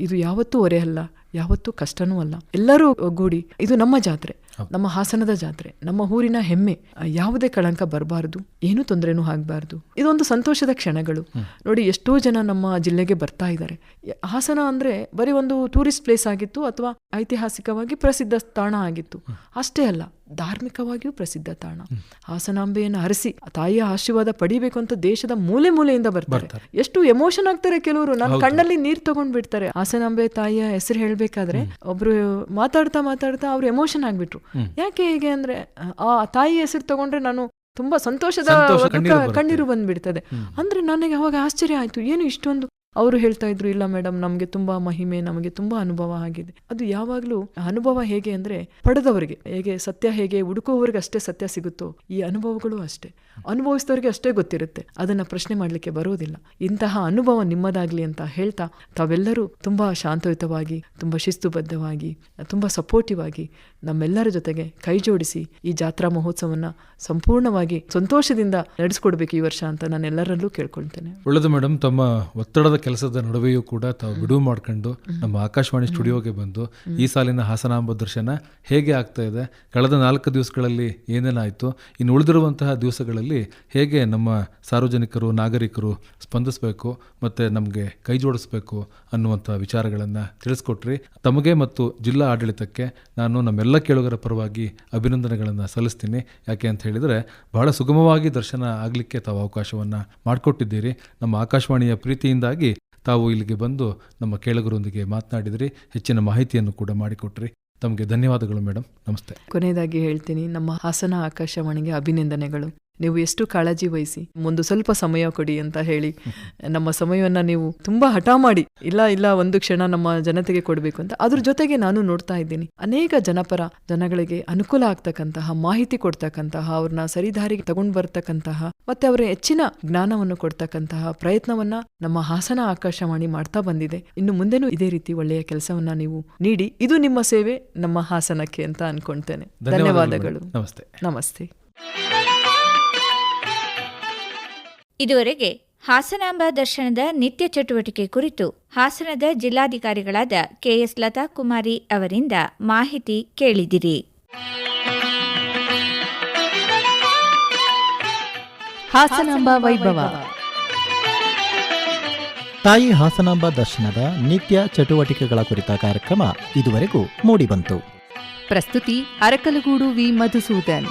ಇದು ಯಾವತ್ತೂ ಹೊರೆ ಅಲ್ಲ, ಯಾವತ್ತೂ ಕಷ್ಟನೂ ಅಲ್ಲ. ಎಲ್ಲರೂ ಒಗ್ಗೂಡಿ, ಇದು ನಮ್ಮ ಜಾತ್ರೆ, ನಮ್ಮ ಹಾಸನದ ಜಾತ್ರೆ, ನಮ್ಮ ಊರಿನ ಹೆಮ್ಮೆ. ಯಾವುದೇ ಕಳಂಕ ಬರಬಾರ್ದು, ಏನೂ ತೊಂದರೆನೂ ಆಗಬಾರ್ದು. ಇದೊಂದು ಸಂತೋಷದ ಕ್ಷಣಗಳು. ನೋಡಿ, ಎಷ್ಟೋ ಜನ ನಮ್ಮ ಜಿಲ್ಲೆಗೆ ಬರ್ತಾ ಇದ್ದಾರೆ. ಹಾಸನ ಅಂದ್ರೆ ಬರೀ ಒಂದು ಟೂರಿಸ್ಟ್ ಪ್ಲೇಸ್ ಆಗಿತ್ತು ಅಥವಾ ಐತಿಹಾಸಿಕವಾಗಿ ಪ್ರಸಿದ್ಧ ತಾಣ ಆಗಿತ್ತು ಅಷ್ಟೇ ಅಲ್ಲ, ಧಾರ್ಮಿಕವಾಗಿಯೂ ಪ್ರಸಿದ್ಧ ತಾಣ. ಹಾಸನಾಂಬೆಯನ್ನು ಹರಿಸಿ ತಾಯಿಯ ಆಶೀರ್ವಾದ ಪಡಿಬೇಕು ಅಂತ ದೇಶದ ಮೂಲೆ ಮೂಲೆಯಿಂದ ಬರ್ತಾರೆ. ಎಷ್ಟು ಎಮೋಷನ್ ಆಗ್ತಾರೆ ಕೆಲವರು, ನನ್ನ ಕಣ್ಣಲ್ಲಿ ನೀರ್ ತಗೊಂಡ್ ಬಿಡ್ತಾರೆ. ಹಾಸನಾಂಬೆ ತಾಯಿಯ ಹೆಸರು ಹೇಳ್ಬೇಕಾದ್ರೆ ಒಬ್ರು ಮಾತಾಡ್ತಾ ಅವ್ರು ಎಮೋಷನ್ ಆಗ್ಬಿಟ್ರು. ಯಾಕೆ ಹೇಗೆ ಅಂದ್ರೆ, ಆ ತಾಯಿ ಹೆಸರು ತಗೊಂಡ್ರೆ ನಾನು ತುಂಬಾ ಸಂತೋಷದ ಕಣ್ಣೀರು ಬಂದ್ಬಿಡ್ತದೆ. ಅಂದ್ರೆ ನನಗೆ ಅವಾಗ ಆಶ್ಚರ್ಯ ಆಯ್ತು, ಏನು ಇಷ್ಟೊಂದು. ಅವರು ಹೇಳ್ತಾ ಇದ್ರು, ಇಲ್ಲ ಮೇಡಮ್, ನಮಗೆ ತುಂಬಾ ಮಹಿಮೆ, ನಮಗೆ ತುಂಬಾ ಅನುಭವ ಆಗಿದೆ. ಅದು ಯಾವಾಗ್ಲೂ ಅನುಭವ ಹೇಗೆ ಅಂದ್ರೆ, ಪಡೆದವರಿಗೆ ಹೇಗೆ ಸತ್ಯ, ಹೇಗೆ ಹುಡುಕುವವರಿಗೆ ಅಷ್ಟೇ ಸತ್ಯ ಸಿಗುತ್ತೋ, ಈ ಅನುಭವಗಳು ಅಷ್ಟೇ, ಅನುಭವಿಸಿದವರಿಗೆ ಅಷ್ಟೇ ಗೊತ್ತಿರುತ್ತೆ, ಅದನ್ನ ಪ್ರಶ್ನೆ ಮಾಡ್ಲಿಕ್ಕೆ ಬರೋದಿಲ್ಲ. ಇಂತಹ ಅನುಭವ ನಿಮ್ಮದಾಗ್ಲಿ ಅಂತ ಹೇಳ್ತಾ, ತಾವೆಲ್ಲರೂ ತುಂಬಾ ಶಾಂತಯುತವಾಗಿ, ತುಂಬಾ ಶಿಸ್ತುಬದ್ಧವಾಗಿ, ತುಂಬಾ ಸಪೋರ್ಟಿವ್ ಆಗಿ ನಮ್ಮೆಲ್ಲರ ಜೊತೆಗೆ ಕೈ ಜೋಡಿಸಿ ಈ ಜಾತ್ರಾ ಮಹೋತ್ಸವನ್ನ ಸಂಪೂರ್ಣವಾಗಿ ಸಂತೋಷದಿಂದ ನಡೆಸ್ಕೊಡ್ಬೇಕು ಈ ವರ್ಷ ಅಂತ ನಾನು ಎಲ್ಲರಲ್ಲೂ ಕೇಳ್ಕೊಳ್ತೇನೆ. ಒಳ್ಳೆದು ಮೇಡಮ್, ತಮ್ಮ ಒತ್ತಡದ ಕೆಲಸದ ನಡುವೆಯೂ ಕೂಡ ತಾವು ಬಿಡುವು ಮಾಡ್ಕೊಂಡು ನಮ್ಮ ಆಕಾಶವಾಣಿ ಸ್ಟುಡಿಯೋಗೆ ಬಂದು ಈ ಸಾಲಿನ ಹಾಸನಾಂಬ ದರ್ಶನ ಹೇಗೆ ಆಗ್ತಾ ಇದೆ, ಕಳೆದ 4 ದಿವಸಗಳಲ್ಲಿ ಏನೇನಾಯಿತು, ಇನ್ನು ಉಳಿದಿರುವಂತಹ ದಿವಸಗಳಲ್ಲಿ ಹೇಗೆ ನಮ್ಮ ಸಾರ್ವಜನಿಕರು, ನಾಗರಿಕರು ಸ್ಪಂದಿಸಬೇಕು ಮತ್ತು ನಮಗೆ ಕೈ ಜೋಡಿಸ್ಬೇಕು ಅನ್ನುವಂಥ ವಿಚಾರಗಳನ್ನು ತಿಳಿಸ್ಕೊಟ್ರಿ. ತಮಗೆ ಮತ್ತು ಜಿಲ್ಲಾ ಆಡಳಿತಕ್ಕೆ ನಾನು ನಮ್ಮೆಲ್ಲ ಕೇಳುಗರ ಪರವಾಗಿ ಅಭಿನಂದನೆಗಳನ್ನು ಸಲ್ಲಿಸ್ತೀನಿ. ಯಾಕೆ ಅಂತ ಹೇಳಿದರೆ, ಬಹಳ ಸುಗಮವಾಗಿ ದರ್ಶನ ಆಗಲಿಕ್ಕೆ ತಾವು ಅವಕಾಶವನ್ನು ಮಾಡಿಕೊಟ್ಟಿದ್ದೀರಿ. ನಮ್ಮ ಆಕಾಶವಾಣಿಯ ಪ್ರೀತಿಯಿಂದಾಗಿ ತಾವು ಇಲ್ಲಿಗೆ ಬಂದು ನಮ್ಮ ಕೇಳುಗರೊಂದಿಗೆ ಮಾತನಾಡಿದ್ರಿ, ಹೆಚ್ಚಿನ ಮಾಹಿತಿಯನ್ನು ಕೂಡ ಮಾಡಿಕೊಟ್ರಿ. ತಮಗೆ ಧನ್ಯವಾದಗಳು ಮೇಡಮ್. ನಮಸ್ತೆ. ಕೊನೆಯದಾಗಿ ಹೇಳ್ತೀನಿ, ನಮ್ಮ ಹಾಸನ ಆಕಾಶವಾಣಿಗೆ ಅಭಿನಂದನೆಗಳು. ನೀವು ಎಷ್ಟು ಕಾಳಜಿ ವಹಿಸಿ ಒಂದು ಸ್ವಲ್ಪ ಸಮಯ ಕೊಡಿ ಅಂತ ಹೇಳಿ ನಮ್ಮ ಸಮಯವನ್ನ ನೀವು ತುಂಬಾ ಹಠ ಮಾಡಿ, ಇಲ್ಲ ಒಂದು ಕ್ಷಣ ನಮ್ಮ ಜನತೆಗೆ ಕೊಡಬೇಕು ಅಂತ. ಅದ್ರ ಜೊತೆಗೆ ನಾನು ನೋಡ್ತಾ ಇದ್ದೀನಿ, ಅನೇಕ ಜನಗಳಿಗೆ ಅನುಕೂಲ ಆಗ್ತಕ್ಕಂತಹ, ಮಾಹಿತಿ ಕೊಡ್ತಕ್ಕಂತಹ, ಅವ್ರನ್ನ ಸರಿದಾರಿಗೆ ತಗೊಂಡು ಬರ್ತಕ್ಕಂತಹ, ಮತ್ತೆ ಅವರ ಹೆಚ್ಚಿನ ಜ್ಞಾನವನ್ನು ಕೊಡ್ತಕ್ಕಂತಹ ಪ್ರಯತ್ನವನ್ನ ನಮ್ಮ ಹಾಸನ ಆಕಾಶವಾಣಿ ಮಾಡ್ತಾ ಬಂದಿದೆ. ಇನ್ನು ಮುಂದೆನೂ ಇದೇ ರೀತಿ ಒಳ್ಳೆಯ ಕೆಲಸವನ್ನ ನೀವು ನೀಡಿ, ಇದು ನಿಮ್ಮ ಸೇವೆ ನಮ್ಮ ಹಾಸನಕ್ಕೆ ಅಂತ ಅನ್ಕೊಳ್ತೇನೆ. ಧನ್ಯವಾದಗಳು. ನಮಸ್ತೆ. ಇದುವರೆಗೆ ಹಾಸನಾಂಬ ದರ್ಶನದ ನಿತ್ಯ ಚಟುವಟಿಕೆ ಕುರಿತು ಹಾಸನದ ಜಿಲ್ಲಾಧಿಕಾರಿಗಳಾದ ಕೆಎಸ್ ಲತಾ ಕುಮಾರಿ ಅವರಿಂದ ಮಾಹಿತಿ ಕೇಳಿದಿರಿ. ಹಾಸನಾಂಬ ವೈಭವ. ತಾಯಿ ಹಾಸನಾಂಬ ದರ್ಶನದ ನಿತ್ಯ ಚಟುವಟಿಕೆಗಳ ಕುರಿತ ಕಾರ್ಯಕ್ರಮ ಇದುವರೆಗೂ ಮೂಡಿಬಂತು. ಪ್ರಸ್ತುತಿ ಅರಕಲಗೂಡು ವಿ ಮಧುಸೂದನ್.